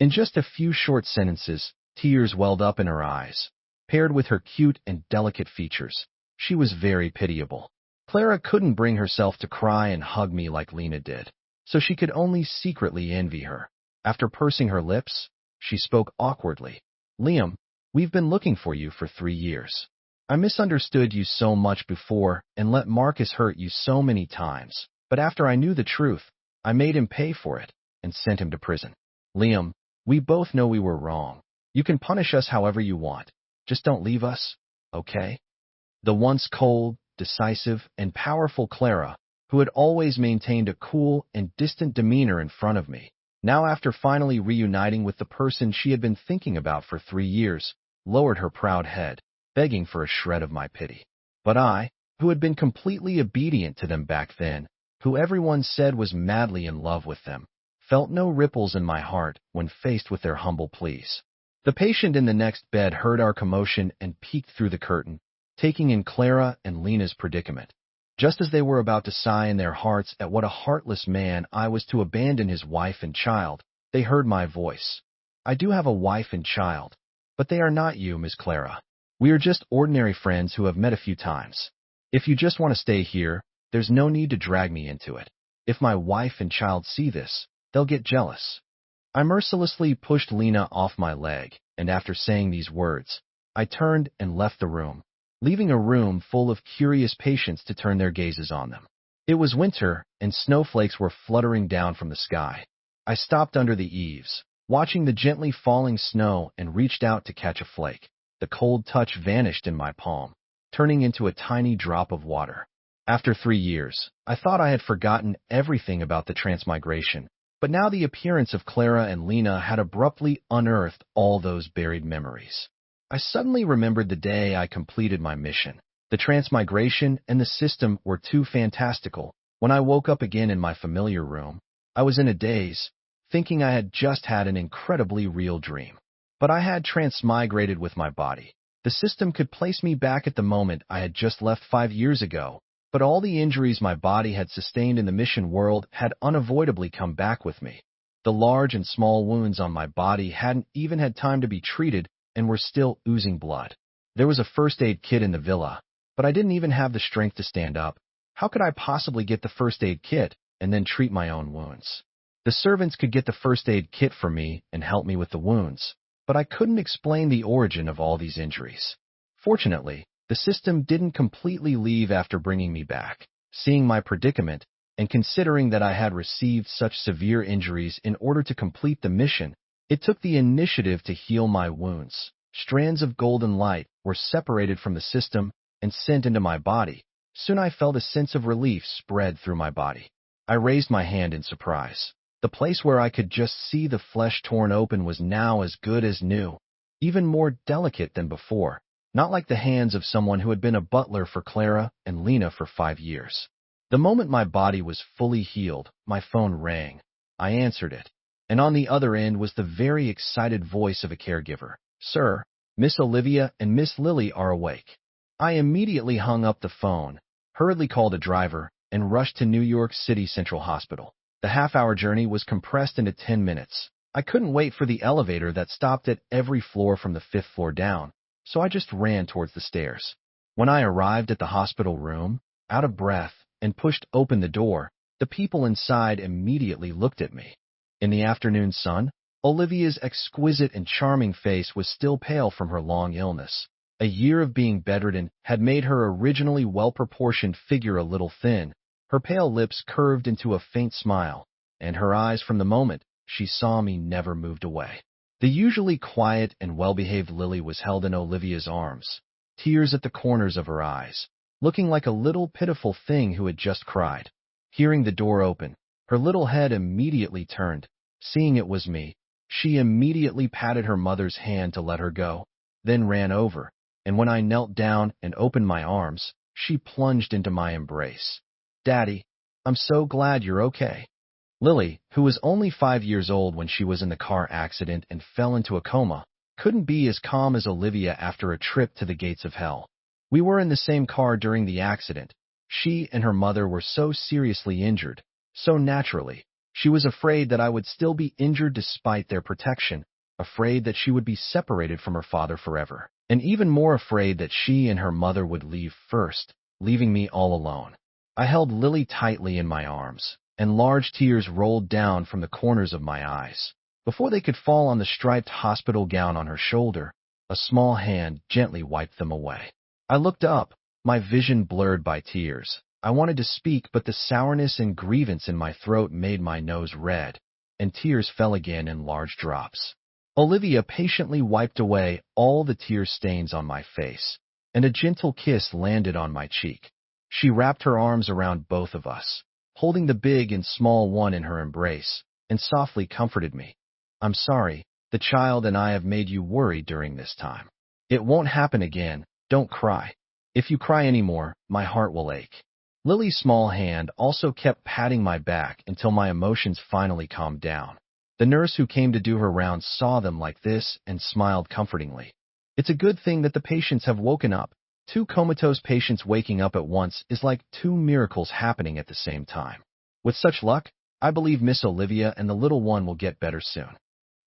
In just a few short sentences, Tears welled up in her eyes. Paired with her cute and delicate features, she was very pitiable. Clara couldn't bring herself to cry and hug me like Lena did, so she could only secretly envy her. After pursing her lips, she spoke awkwardly. Liam, we've been looking for you for 3 years. I misunderstood you so much before and let Marcus hurt you so many times, but after I knew the truth, I made him pay for it and sent him to prison. Liam, we both know we were wrong. You can punish us however you want. Just don't leave us, okay? The once cold, decisive, and powerful Clara, who had always maintained a cool and distant demeanor in front of me, now after finally reuniting with the person she had been thinking about for 3 years, lowered her proud head, begging for a shred of my pity. But I, who had been completely obedient to them back then, who everyone said was madly in love with them, felt no ripples in my heart when faced with their humble pleas. The patient in the next bed heard our commotion and peeked through the curtain, taking in Clara and Lena's predicament. Just as they were about to sigh in their hearts at what a heartless man I was to abandon his wife and child, they heard my voice. I do have a wife and child, but they are not you, Miss Clara. We are just ordinary friends who have met a few times. If you just want to stay here, there's no need to drag me into it. If my wife and child see this, they'll get jealous. I mercilessly pushed Lena off my leg, and after saying these words, I turned and left the room, leaving a room full of curious patients to turn their gazes on them. It was winter, and snowflakes were fluttering down from the sky. I stopped under the eaves, watching the gently falling snow, and reached out to catch a flake. The cold touch vanished in my palm, turning into a tiny drop of water. After 3 years, I thought I had forgotten everything about the transmigration, but now the appearance of Clara and Lena had abruptly unearthed all those buried memories. I suddenly remembered the day I completed my mission. The transmigration and the system were too fantastical. When I woke up again in my familiar room, I was in a daze, thinking I had just had an incredibly real dream. But I had transmigrated with my body. The system could place me back at the moment I had just left 5 years ago, but all the injuries my body had sustained in the mission world had unavoidably come back with me. The large and small wounds on my body hadn't even had time to be treated and were still oozing blood. There was a first aid kit in the villa, but I didn't even have the strength to stand up. How could I possibly get the first aid kit and then treat my own wounds? The servants could get the first aid kit for me and help me with the wounds, but I couldn't explain the origin of all these injuries. Fortunately, the system didn't completely leave after bringing me back. Seeing my predicament, and considering that I had received such severe injuries in order to complete the mission, it took the initiative to heal my wounds. Strands of golden light were separated from the system and sent into my body. Soon I felt a sense of relief spread through my body. I raised my hand in surprise. The place where I could just see the flesh torn open was now as good as new, even more delicate than before, not like the hands of someone who had been a butler for Clara and Lena for 5 years. The moment my body was fully healed, my phone rang. I answered it, and on the other end was the very excited voice of a caregiver. "Sir, Miss Olivia and Miss Lily are awake." I immediately hung up the phone, hurriedly called a driver, and rushed to New York City Central Hospital. The half-hour journey was compressed into 10 minutes. I couldn't wait for the elevator that stopped at every floor from the 5th floor down, so I just ran towards the stairs. When I arrived at the hospital room, out of breath, and pushed open the door, the people inside immediately looked at me. In the afternoon sun, Olivia's exquisite and charming face was still pale from her long illness. A year of being bedridden had made her originally well-proportioned figure a little thin. Her pale lips curved into a faint smile, and her eyes from the moment she saw me never moved away. The usually quiet and well-behaved Lily was held in Olivia's arms, tears at the corners of her eyes, looking like a little pitiful thing who had just cried. Hearing the door open, her little head immediately turned. Seeing it was me, she immediately patted her mother's hand to let her go, then ran over, and when I knelt down and opened my arms, she plunged into my embrace. "Daddy, I'm so glad you're okay." Lily, who was only 5 years old when she was in the car accident and fell into a coma, couldn't be as calm as Olivia after a trip to the gates of hell. We were in the same car during the accident. She and her mother were so seriously injured, so naturally, she was afraid that I would still be injured despite their protection, afraid that she would be separated from her father forever, and even more afraid that she and her mother would leave first, leaving me all alone. I held Lily tightly in my arms, and large tears rolled down from the corners of my eyes. Before they could fall on the striped hospital gown on her shoulder, a small hand gently wiped them away. I looked up, my vision blurred by tears. I wanted to speak, but the sourness and grievance in my throat made my nose red, and tears fell again in large drops. Olivia patiently wiped away all the tear stains on my face, and a gentle kiss landed on my cheek. She wrapped her arms around both of us, holding the big and small one in her embrace, and softly comforted me. "I'm sorry, the child and I have made you worry during this time. It won't happen again, don't cry. If you cry anymore, my heart will ache." Lily's small hand also kept patting my back until my emotions finally calmed down. The nurse who came to do her rounds saw them like this and smiled comfortingly. It's a good thing that the patients have woken up. 2 comatose patients waking up at once is like 2 miracles happening at the same time. With such luck, I believe Miss Olivia and the little one will get better soon.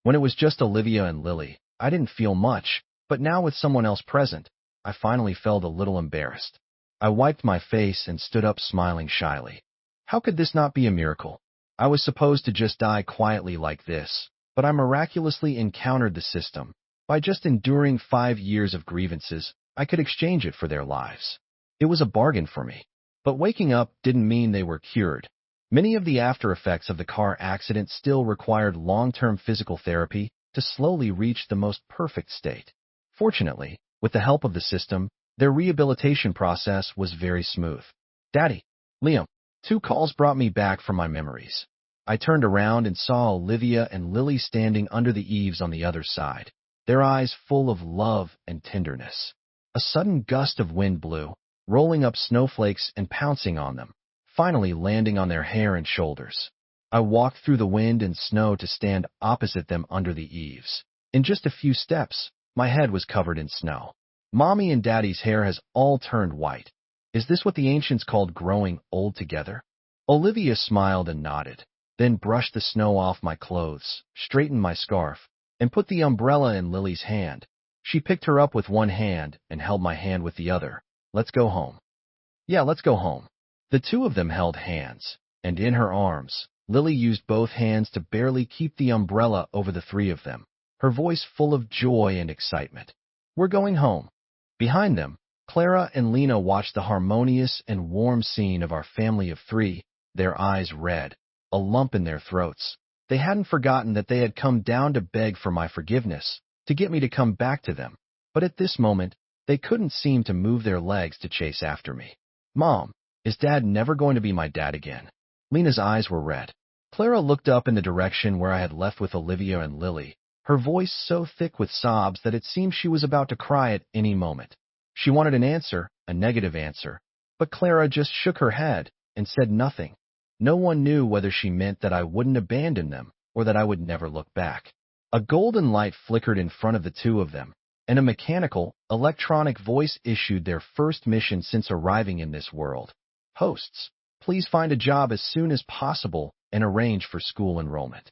When it was just Olivia and Lily, I didn't feel much, but now with someone else present, I finally felt a little embarrassed. I wiped my face and stood up smiling shyly. How could this not be a miracle? I was supposed to just die quietly like this, but I miraculously encountered the system. By just enduring 5 years of grievances, I could exchange it for their lives. It was a bargain for me. But waking up didn't mean they were cured. Many of the after effects of the car accident still required long-term physical therapy to slowly reach the most perfect state. Fortunately, with the help of the system, their rehabilitation process was very smooth. "Daddy, Liam." 2 calls brought me back from my memories. I turned around and saw Olivia and Lily standing under the eaves on the other side, their eyes full of love and tenderness. A sudden gust of wind blew, rolling up snowflakes and pouncing on them, finally landing on their hair and shoulders. I walked through the wind and snow to stand opposite them under the eaves. In just a few steps, my head was covered in snow. Mommy and Daddy's hair has all turned white. Is this what the ancients called growing old together? Olivia smiled and nodded, then brushed the snow off my clothes, straightened my scarf, and put the umbrella in Lily's hand. She picked her up with one hand and held my hand with the other. "Let's go home." "Yeah, let's go home." The 2 of them held hands, and in her arms, Lily used both hands to barely keep the umbrella over the 3 of them, her voice full of joy and excitement. "We're going home." Behind them, Clara and Lena watched the harmonious and warm scene of our family of 3, their eyes red, a lump in their throats. They hadn't forgotten that they had come down to beg for my forgiveness, to get me to come back to them, but at this moment, they couldn't seem to move their legs to chase after me. "Mom, is Dad never going to be my dad again?" Lena's eyes were red. Clara looked up in the direction where I had left with Olivia and Lily, her voice so thick with sobs that it seemed she was about to cry at any moment. She wanted an answer, a negative answer, but Clara just shook her head and said nothing. No one knew whether she meant that I wouldn't abandon them or that I would never look back. A golden light flickered in front of the 2 of them, and a mechanical, electronic voice issued their first mission since arriving in this world. "Hosts, please find a job as soon as possible and arrange for school enrollment."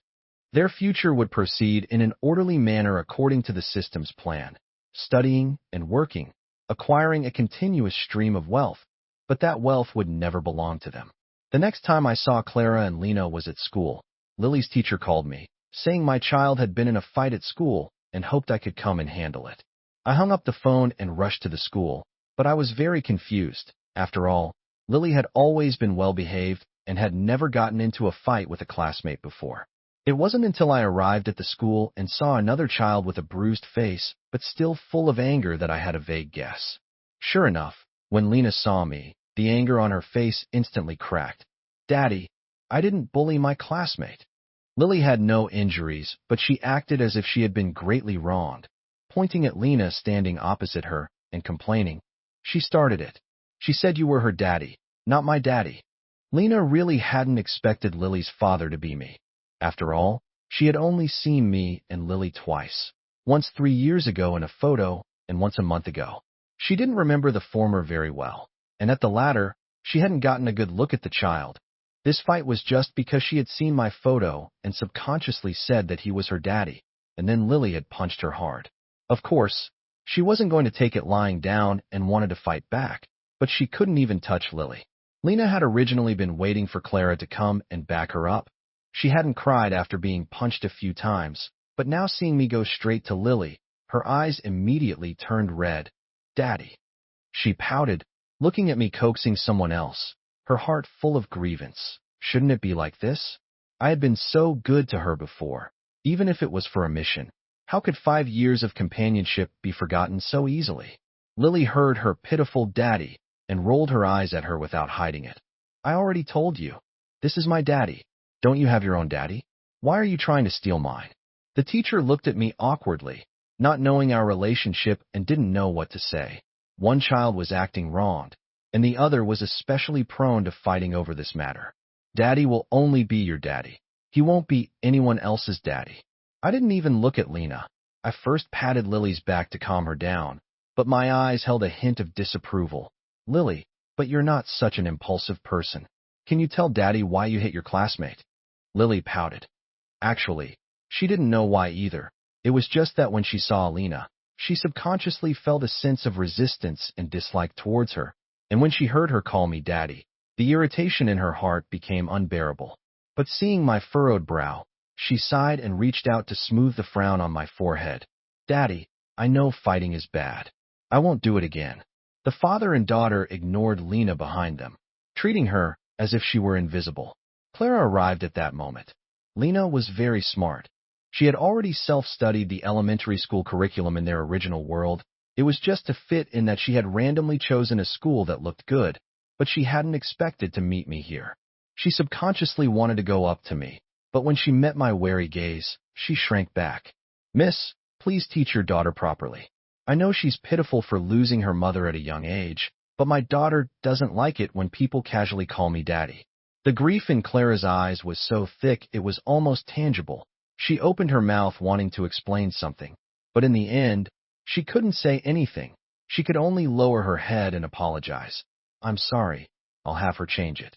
Their future would proceed in an orderly manner according to the system's plan, studying and working, acquiring a continuous stream of wealth, but that wealth would never belong to them. The next time I saw Clara and Lena was at school. Lily's teacher called me, saying my child had been in a fight at school and hoped I could come and handle it. I hung up the phone and rushed to the school, but I was very confused. After all, Lily had always been well-behaved and had never gotten into a fight with a classmate before. It wasn't until I arrived at the school and saw another child with a bruised face, but still full of anger, that I had a vague guess. Sure enough, when Lena saw me, the anger on her face instantly cracked. "Daddy, I didn't bully my classmate." Lily had no injuries, but she acted as if she had been greatly wronged. Pointing at Lena standing opposite her and complaining, "She started it. She said you were her daddy, not my daddy." Lena really hadn't expected Lily's father to be me. After all, she had only seen me and Lily twice, once 3 years ago in a photo and once a month ago. She didn't remember the former very well, and at the latter, she hadn't gotten a good look at the child. This fight was just because she had seen my photo and subconsciously said that he was her daddy. and then Lily had punched her hard. Of course, she wasn't going to take it lying down and wanted to fight back, but she couldn't even touch Lily. Lena had originally been waiting for Clara to come and back her up. She hadn't cried after being punched a few times, but now seeing me go straight to Lily, her eyes immediately turned red. "Daddy." She pouted, looking at me coaxing someone else, her heart full of grievance. Shouldn't it be like this? I had been so good to her before, even if it was for a mission. How could 5 years of companionship be forgotten so easily? Lily heard her pitiful daddy and rolled her eyes at her without hiding it. "I already told you. This is my daddy. Don't you have your own daddy? Why are you trying to steal mine?" The teacher looked at me awkwardly, not knowing our relationship and didn't know what to say. One child was acting wrong, and the other was especially prone to fighting over this matter. Daddy will only be your daddy. He won't be anyone else's daddy. I didn't even look at Lena. I first patted Lily's back to calm her down, but my eyes held a hint of disapproval. "Lily, but you're not such an impulsive person. Can you tell Daddy why you hit your classmate?" Lily pouted. Actually, she didn't know why either. It was just that when she saw Lena, she subconsciously felt a sense of resistance and dislike towards her, and when she heard her call me Daddy, the irritation in her heart became unbearable. But seeing my furrowed brow, she sighed and reached out to smooth the frown on my forehead. "Daddy, I know fighting is bad. I won't do it again." The father and daughter ignored Lena behind them, treating her as if she were invisible. Clara arrived at that moment. Lena was very smart. She had already self-studied the elementary school curriculum in their original world. It was just to fit in that she had randomly chosen a school that looked good, but she hadn't expected to meet me here. She subconsciously wanted to go up to me, but when she met my wary gaze, she shrank back. "Miss, please teach your daughter properly. I know she's pitiful for losing her mother at a young age, but my daughter doesn't like it when people casually call me Daddy." The grief in Clara's eyes was so thick it was almost tangible. She opened her mouth wanting to explain something, but in the end, she couldn't say anything. She could only lower her head and apologize. "I'm sorry. I'll have her change it."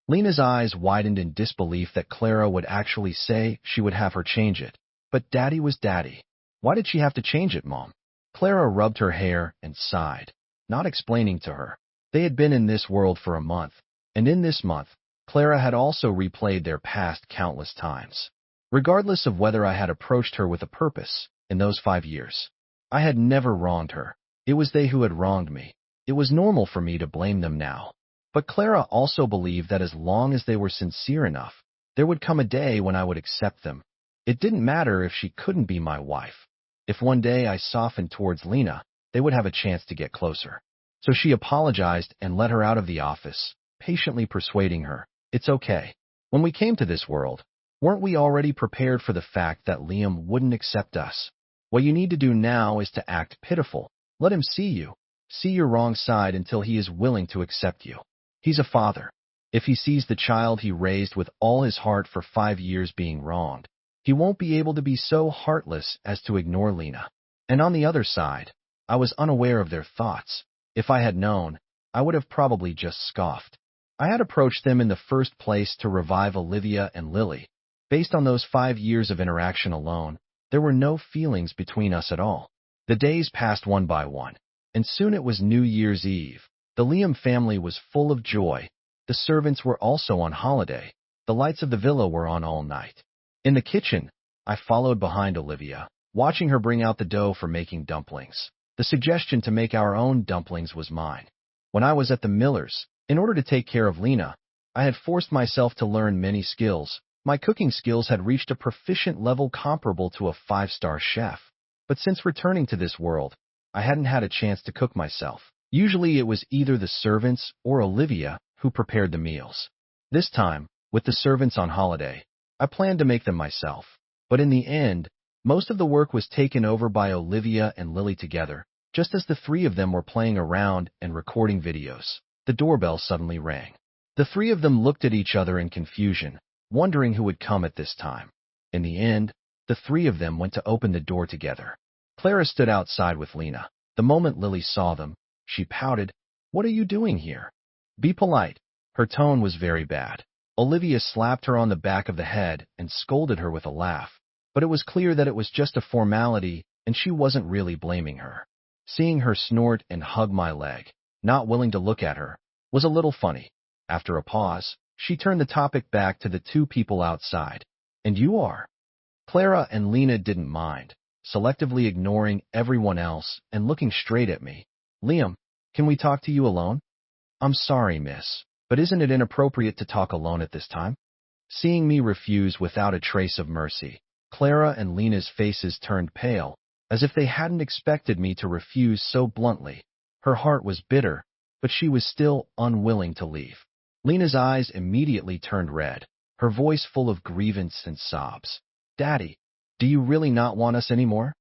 Lena's eyes widened in disbelief that Clara would actually say she would have her change it. But Daddy was Daddy. Why did she have to change it, Mom? Clara rubbed her hair and sighed, not explaining to her. They had been in this world for a month, and in this month, Clara had also replayed their past countless times. Regardless of whether I had approached her with a purpose, in those 5 years, I had never wronged her. It was they who had wronged me. It was normal for me to blame them now. But Clara also believed that as long as they were sincere enough, there would come a day when I would accept them. It didn't matter if she couldn't be my wife. If one day I softened towards Lena, they would have a chance to get closer. So she apologized and let her out of the office, patiently persuading her, "It's okay. When we came to this world, weren't we already prepared for the fact that Liam wouldn't accept us? What you need to do now is to act pitiful. Let him see you. See your wrong side until he is willing to accept you. He's a father. If he sees the child he raised with all his heart for 5 years being wronged, he won't be able to be so heartless as to ignore Lena." And on the other side, I was unaware of their thoughts. If I had known, I would have probably just scoffed. I had approached them in the first place to revive Olivia and Lily. Based on those 5 years of interaction alone, there were no feelings between us at all. The days passed one by one, and soon it was New Year's Eve. The Liam family was full of joy. The servants were also on holiday. The lights of the villa were on all night. In the kitchen, I followed behind Olivia, watching her bring out the dough for making dumplings. The suggestion to make our own dumplings was mine. When I was at the miller's, in order to take care of Lena, I had forced myself to learn many skills. My cooking skills had reached a proficient level comparable to a 5-star chef. But since returning to this world, I hadn't had a chance to cook myself. Usually it was either the servants or Olivia who prepared the meals. This time, with the servants on holiday, I planned to make them myself. But in the end, most of the work was taken over by Olivia and Lily together. Just as the three of them were playing around and recording videos, the doorbell suddenly rang. The three of them looked at each other in confusion, wondering who would come at this time. In the end, the three of them went to open the door together. Clara stood outside with Lena. The moment Lily saw them, she pouted, "What are you doing here? Be polite." Her tone was very bad. Olivia slapped her on the back of the head and scolded her with a laugh. but it was clear that it was just a formality and she wasn't really blaming her. Seeing her snort and hug my leg, not willing to look at her, was a little funny. After a pause, she turned the topic back to the two people outside. And you are? Clara and Lena didn't mind, selectively ignoring everyone else and looking straight at me. Liam, can we talk to you alone? I'm sorry, miss, but isn't it inappropriate to talk alone at this time? Seeing me refuse without a trace of mercy, Clara and Lena's faces turned pale, as if they hadn't expected me to refuse so bluntly. Her heart was bitter, but she was still unwilling to leave. Lena's eyes immediately turned red, her voice full of grievance and sobs. Daddy, do you really not want us anymore?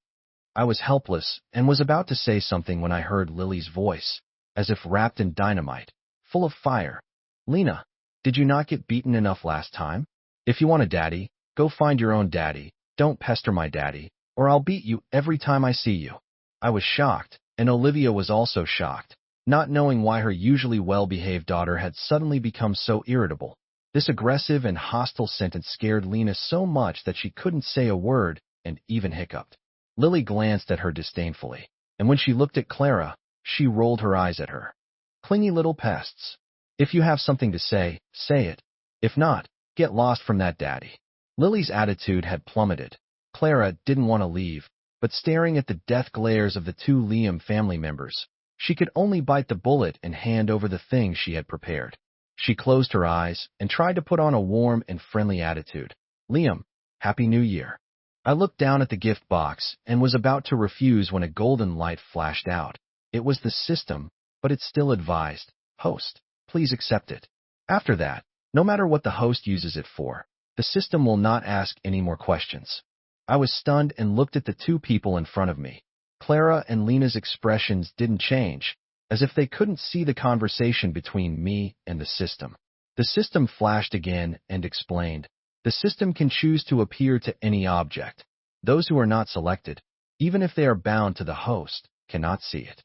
I was helpless and was about to say something when I heard Lily's voice, as if wrapped in dynamite, full of fire. Lena, did you not get beaten enough last time? If you want a daddy, go find your own daddy. Don't pester my daddy, or I'll beat you every time I see you. I was shocked, and Olivia was also shocked, not knowing why her usually well-behaved daughter had suddenly become so irritable. This aggressive and hostile sentence scared Lena so much that she couldn't say a word and even hiccuped. Lily glanced at her disdainfully, and when she looked at Clara, she rolled her eyes at her. Clingy little pests. If you have something to say it. If not, get lost from that daddy. Lily's attitude had plummeted. Clara didn't want to leave, but staring at the death glares of the two Liam family members, she could only bite the bullet and hand over the things she had prepared. She closed her eyes and tried to put on a warm and friendly attitude. Liam, Happy New Year. I looked down at the gift box and was about to refuse when a golden light flashed out. It was the system, but it still advised, host, please accept it. After that, no matter what the host uses it for, the system will not ask any more questions. I was stunned and looked at the two people in front of me. Clara and Lena's expressions didn't change, as if they couldn't see the conversation between me and the system. The system flashed again and explained, the system can choose to appear to any object. Those who are not selected, even if they are bound to the host, cannot see it.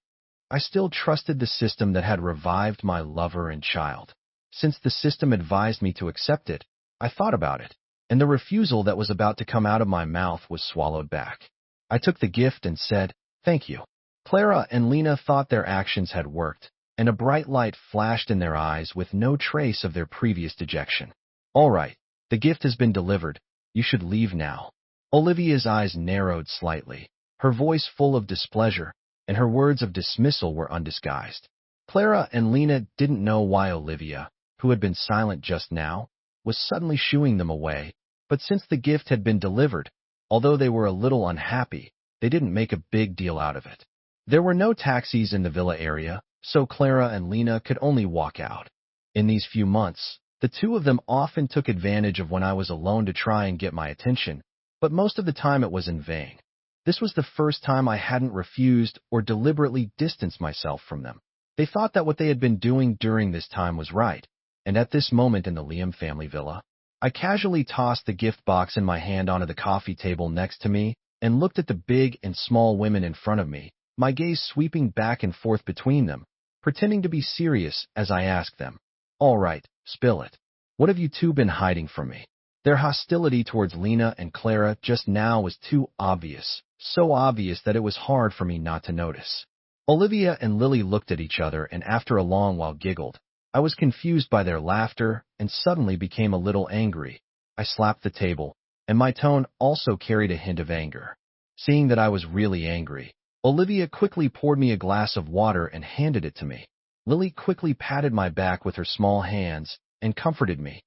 I still trusted the system that had revived my lover and child. Since the system advised me to accept it, I thought about it, and the refusal that was about to come out of my mouth was swallowed back. I took the gift and said, thank you. Clara and Lena thought their actions had worked, and a bright light flashed in their eyes with no trace of their previous dejection. All right, the gift has been delivered. You should leave now. Olivia's eyes narrowed slightly, her voice full of displeasure, and her words of dismissal were undisguised. Clara and Lena didn't know why Olivia, who had been silent just now, was suddenly shooing them away, but since the gift had been delivered, although they were a little unhappy, they didn't make a big deal out of it. There were no taxis in the villa area, so Clara and Lena could only walk out. In these few months, the two of them often took advantage of when I was alone to try and get my attention, but most of the time it was in vain. This was the first time I hadn't refused or deliberately distanced myself from them. They thought that what they had been doing during this time was right, and at this moment in the Liam family villa, I casually tossed the gift box in my hand onto the coffee table next to me and looked at the big and small women in front of me, my gaze sweeping back and forth between them, pretending to be serious as I asked them, all right, spill it. What have you two been hiding from me? Their hostility towards Lena and Clara just now was too obvious, so obvious that it was hard for me not to notice. Olivia and Lily looked at each other and after a long while giggled. I was confused by their laughter and suddenly became a little angry. I slapped the table, and my tone also carried a hint of anger. Seeing that I was really angry, Olivia quickly poured me a glass of water and handed it to me. Lily quickly patted my back with her small hands and comforted me.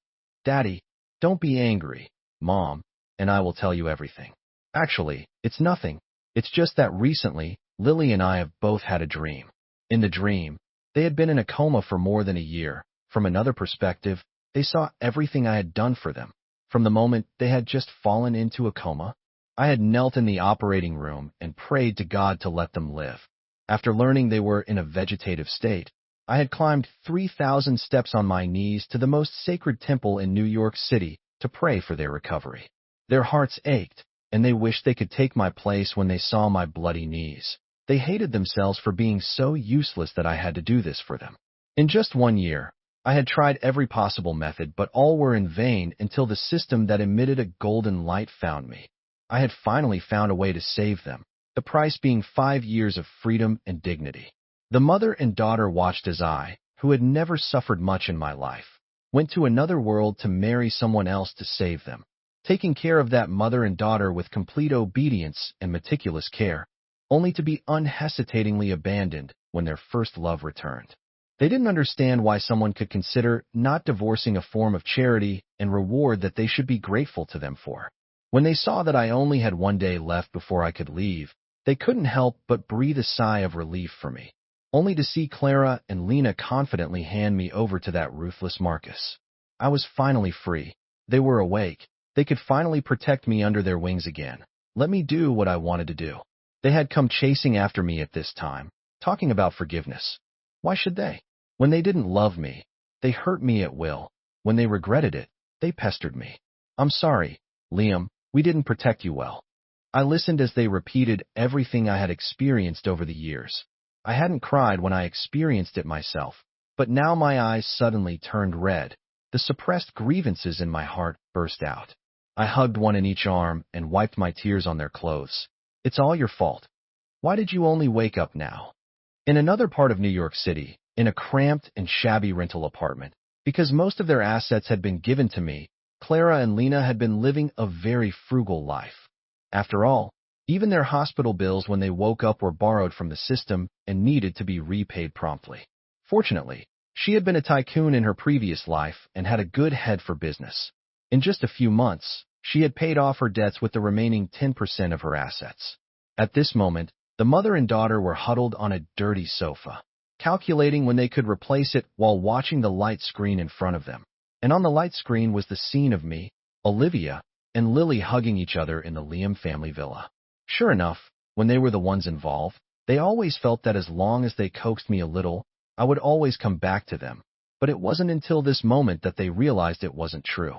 Daddy, don't be angry, Mom, and I will tell you everything. Actually, it's nothing. It's just that recently, Lily and I have both had a dream. In the dream, they had been in a coma for more than a year. From another perspective, they saw everything I had done for them. From the moment they had just fallen into a coma, I had knelt in the operating room and prayed to God to let them live. After learning they were in a vegetative state, I had climbed 3,000 steps on my knees to the most sacred temple in New York City to pray for their recovery. Their hearts ached, and they wished they could take my place when they saw my bloody knees. They hated themselves for being so useless that I had to do this for them. In just 1 year, I had tried every possible method, but all were in vain until the system that emitted a golden light found me. I had finally found a way to save them, the price being 5 years of freedom and dignity. The mother and daughter watched as I, who had never suffered much in my life, went to another world to marry someone else to save them, taking care of that mother and daughter with complete obedience and meticulous care, only to be unhesitatingly abandoned when their first love returned. They didn't understand why someone could consider not divorcing a form of charity and reward that they should be grateful to them for. When they saw that I only had one day left before I could leave, they couldn't help but breathe a sigh of relief for me, only to see Clara and Lena confidently hand me over to that ruthless Marcus. I was finally free. They were awake. They could finally protect me under their wings again. Let me do what I wanted to do. They had come chasing after me at this time, talking about forgiveness. Why should they? When they didn't love me, they hurt me at will. When they regretted it, they pestered me. I'm sorry, Liam, we didn't protect you well. I listened as they repeated everything I had experienced over the years. I hadn't cried when I experienced it myself, but now my eyes suddenly turned red. The suppressed grievances in my heart burst out. I hugged one in each arm and wiped my tears on their clothes. It's all your fault. Why did you only wake up now? In another part of New York City, in a cramped and shabby rental apartment, because most of their assets had been given to me, Clara and Lena had been living a very frugal life. After all, even their hospital bills when they woke up were borrowed from the system and needed to be repaid promptly. Fortunately, she had been a tycoon in her previous life and had a good head for business. In just a few months, she had paid off her debts with the remaining 10% of her assets. At this moment, the mother and daughter were huddled on a dirty sofa, calculating when they could replace it while watching the light screen in front of them. And on the light screen was the scene of me, Olivia, and Lily hugging each other in the Liam family villa. Sure enough, when they were the ones involved, they always felt that as long as they coaxed me a little, I would always come back to them. But it wasn't until this moment that they realized it wasn't true.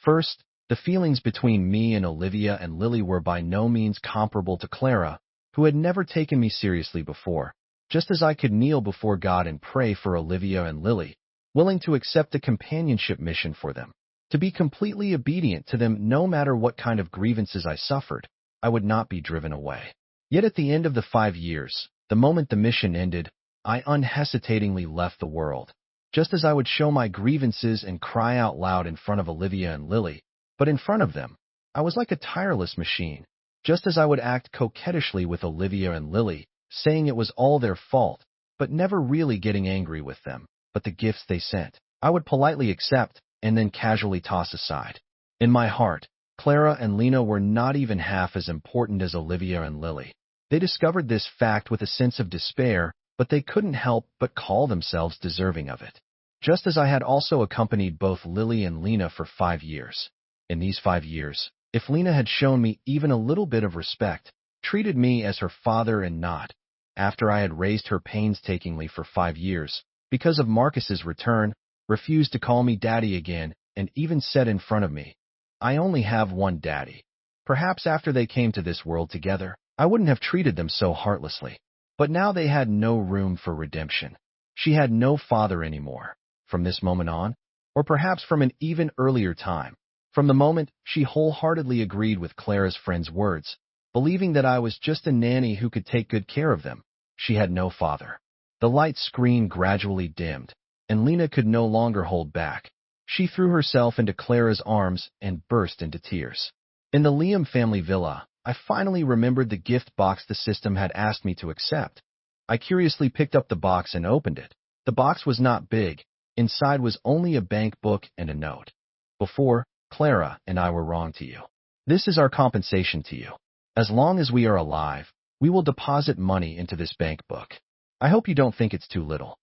First, the feelings between me and Olivia and Lily were by no means comparable to Clara, who had never taken me seriously before, just as I could kneel before God and pray for Olivia and Lily, willing to accept a companionship mission for them, to be completely obedient to them no matter what kind of grievances I suffered. I would not be driven away. Yet at the end of the 5 years, the moment the mission ended, I unhesitatingly left the world, just as I would show my grievances and cry out loud in front of Olivia and Lily. But in front of them, I was like a tireless machine, just as I would act coquettishly with Olivia and Lily, saying it was all their fault, but never really getting angry with them. But the gifts they sent, I would politely accept and then casually toss aside. In my heart, Clara and Lena were not even half as important as Olivia and Lily. They discovered this fact with a sense of despair, but they couldn't help but call themselves deserving of it. Just as I had also accompanied both Lily and Lena for 5 years. In these 5 years, if Lena had shown me even a little bit of respect, treated me as her father and not, after I had raised her painstakingly for 5 years, because of Marcus's return, refused to call me daddy again, and even said in front of me, I only have one daddy. Perhaps after they came to this world together, I wouldn't have treated them so heartlessly. But now they had no room for redemption. She had no father anymore. From this moment on, or perhaps from an even earlier time, from the moment she wholeheartedly agreed with Clara's friend's words, believing that I was just a nanny who could take good care of them, she had no father. The light screen gradually dimmed, and Lena could no longer hold back. She threw herself into Clara's arms and burst into tears. In the Liam family villa, I finally remembered the gift box the system had asked me to accept. I curiously picked up the box and opened it. The box was not big. Inside was only a bank book and a note. Before, Clara and I were wrong to you. This is our compensation to you. As long as we are alive, we will deposit money into this bank book. I hope you don't think it's too little.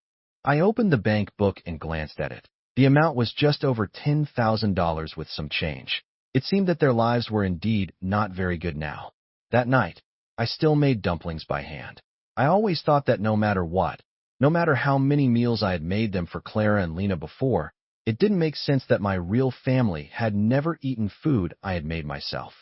I opened the bank book and glanced at it. The amount was just over $10,000 with some change. It seemed that their lives were indeed not very good now. That night, I still made dumplings by hand. I always thought that no matter what, no matter how many meals I had made them for Clara and Lena before, it didn't make sense that my real family had never eaten food I had made myself.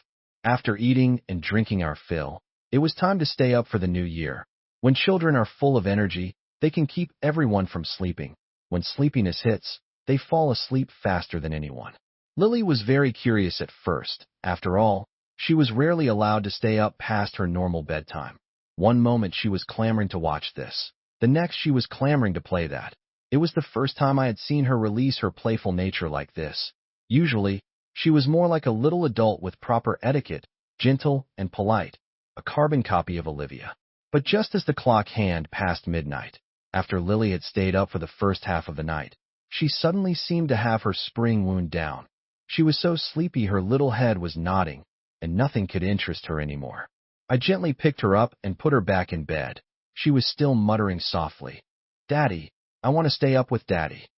After eating and drinking our fill, it was time to stay up for the new year. When children are full of energy, they can keep everyone from sleeping. When sleepiness hits, they fall asleep faster than anyone. Lily was very curious at first. After all, She was rarely allowed to stay up past her normal bedtime. One moment she was clamoring to watch this. The next she was clamoring to play that. It was the first time I had seen her release her playful nature like this. Usually, she was more like a little adult with proper etiquette, gentle and polite, a carbon copy of Olivia. But just as the clock hand passed midnight, after Lily had stayed up for the first half of the night, she suddenly seemed to have her spring wound down. She was so sleepy her little head was nodding, and nothing could interest her anymore. I gently picked her up and put her back in bed. She was still muttering softly, "Daddy, I want to stay up with Daddy."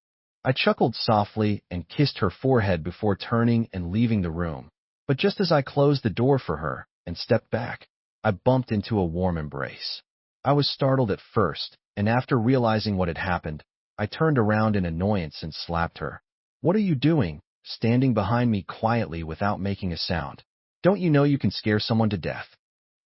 I chuckled softly and kissed her forehead before turning and leaving the room. But just as I closed the door for her and stepped back, I bumped into a warm embrace. I was startled at first, and after realizing what had happened, I turned around in annoyance and slapped her. "What are you doing, standing behind me quietly without making a sound? Don't you know you can scare someone to death?"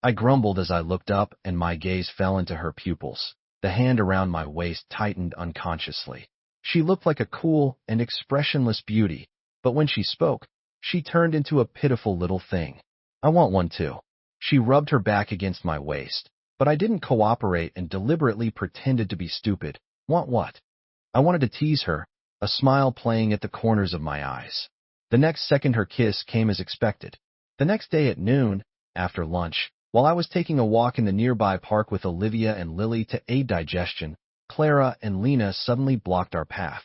I grumbled as I looked up and my gaze fell into her pupils. The hand around my waist tightened unconsciously. She looked like a cool and expressionless beauty, but when she spoke, she turned into a pitiful little thing. "I want one too." She rubbed her back against my waist, but I didn't cooperate and deliberately pretended to be stupid. "Want what?" I wanted to tease her, a smile playing at the corners of my eyes. The next second her kiss came as expected. The next day at noon, after lunch, while I was taking a walk in the nearby park with Olivia and Lily to aid digestion, Clara and Lena suddenly blocked our path.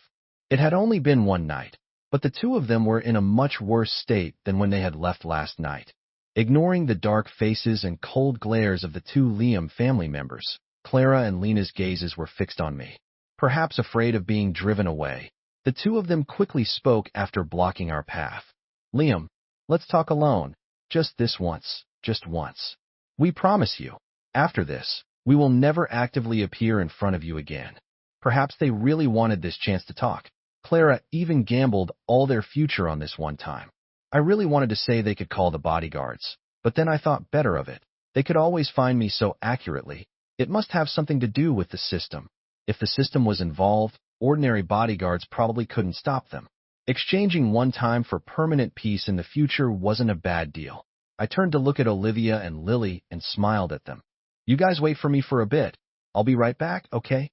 It had only been one night, but the two of them were in a much worse state than when they had left last night. Ignoring the dark faces and cold glares of the two Liam family members, Clara and Lena's gazes were fixed on me. Perhaps afraid of being driven away, the two of them quickly spoke after blocking our path. "Liam, let's talk alone. Just this once, just once. We promise you, after this, we will never actively appear in front of you again." Perhaps they really wanted this chance to talk. Clara even gambled all their future on this one time. I really wanted to say they could call the bodyguards, but then I thought better of it. They could always find me so accurately. It must have something to do with the system. If the system was involved, ordinary bodyguards probably couldn't stop them. Exchanging one time for permanent peace in the future wasn't a bad deal. I turned to look at Olivia and Lily and smiled at them. "You guys wait for me for a bit. I'll be right back, okay?"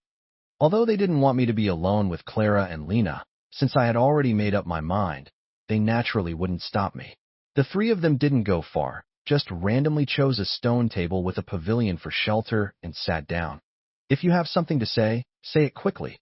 Although they didn't want me to be alone with Clara and Lena, since I had already made up my mind, they naturally wouldn't stop me. The three of them didn't go far, just randomly chose a stone table with a pavilion for shelter and sat down. "If you have something to say it quickly."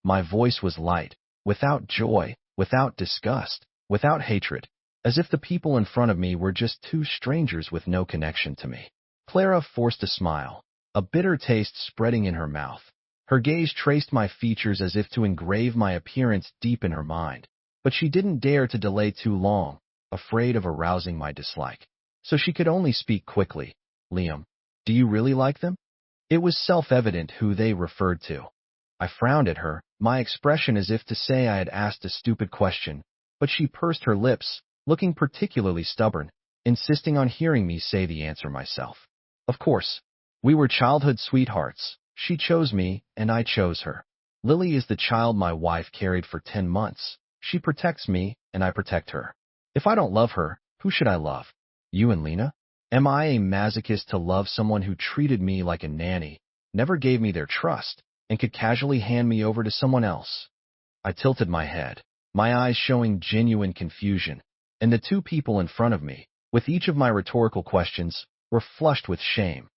My voice was light, without joy, without disgust, without hatred, as if the people in front of me were just two strangers with no connection to me. Clara forced a smile, a bitter taste spreading in her mouth. Her gaze traced my features as if to engrave my appearance deep in her mind, but she didn't dare to delay too long, afraid of arousing my dislike. So she could only speak quickly. "Liam, do you really like them?" It was self-evident who they referred to. I frowned at her, my expression as if to say I had asked a stupid question, but she pursed her lips, looking particularly stubborn, insisting on hearing me say the answer myself. "Of course. We were childhood sweethearts. She chose me, and I chose her. Lily is the child my wife carried for 10 months. She protects me, and I protect her. If I don't love her, who should I love? You and Lena? Am I a masochist to love someone who treated me like a nanny, never gave me their trust, and could casually hand me over to someone else?" I tilted my head, my eyes showing genuine confusion, and the two people in front of me, with each of my rhetorical questions, were flushed with shame.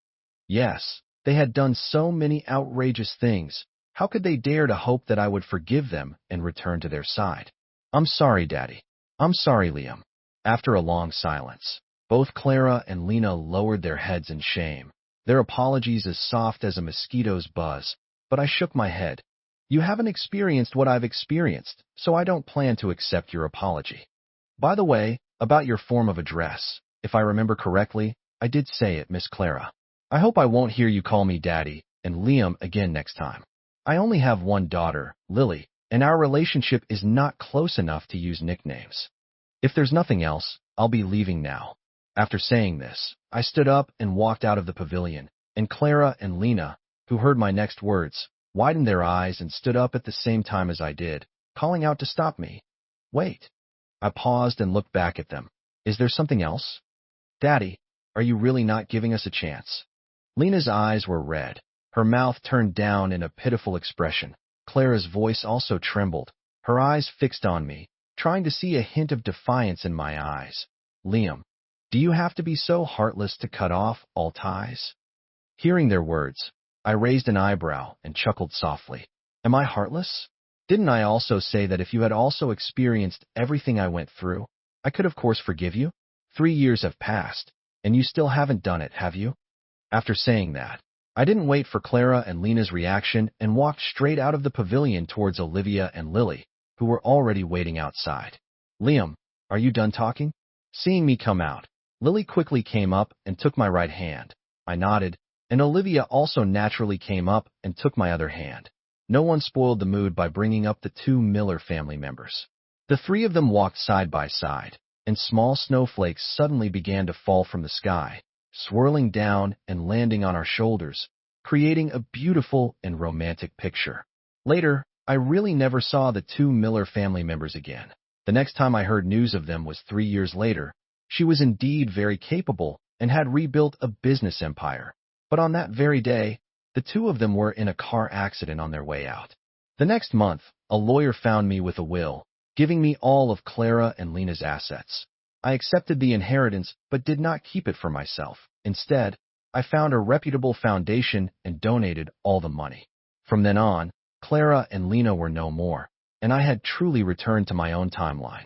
Yes, they had done so many outrageous things. How could they dare to hope that I would forgive them and return to their side? "I'm sorry, Daddy. I'm sorry, Liam." After a long silence, both Clara and Lena lowered their heads in shame, their apologies as soft as a mosquito's buzz, but I shook my head. "You haven't experienced what I've experienced, so I don't plan to accept your apology. By the way, about your form of address, if I remember correctly, I did say it, Miss Clara. I hope I won't hear you call me Daddy and Liam again next time. I only have one daughter, Lily, and our relationship is not close enough to use nicknames. If there's nothing else, I'll be leaving now." After saying this, I stood up and walked out of the pavilion, and Clara and Lena, who heard my next words, widened their eyes and stood up at the same time as I did, calling out to stop me. "Wait." I paused and looked back at them. "Is there something else?" Daddy, are you really not giving us a chance? Lena's eyes were red. Her mouth turned down in a pitiful expression. Clara's voice also trembled, her eyes fixed on me, trying to see a hint of defiance in my eyes. Liam, do you have to be so heartless to cut off all ties? Hearing their words, I raised an eyebrow and chuckled softly. Am I heartless? Didn't I also say that if you had also experienced everything I went through, I could of course forgive you? 3 years have passed, and you still haven't done it, have you? After saying that, I didn't wait for Clara and Lena's reaction and walked straight out of the pavilion towards Olivia and Lily, who were already waiting outside. Liam, are you done talking? Seeing me come out, Lily quickly came up and took my right hand. I nodded, and Olivia also naturally came up and took my other hand. No one spoiled the mood by bringing up the 2 Miller family members. The 3 of them walked side by side, and small snowflakes suddenly began to fall from the sky, swirling down and landing on our shoulders, creating a beautiful and romantic picture. Later, I really never saw the 2 Miller family members again. The next time I heard news of them was 3 years later. She was indeed very capable and had rebuilt a business empire. But on that very day, the 2 of them were in a car accident on their way out. The next month, a lawyer found me with a will, giving me all of Clara and Lena's assets. I accepted the inheritance but did not keep it for myself. Instead, I found a reputable foundation and donated all the money. From then on, Clara and Lena were no more, and I had truly returned to my own timeline.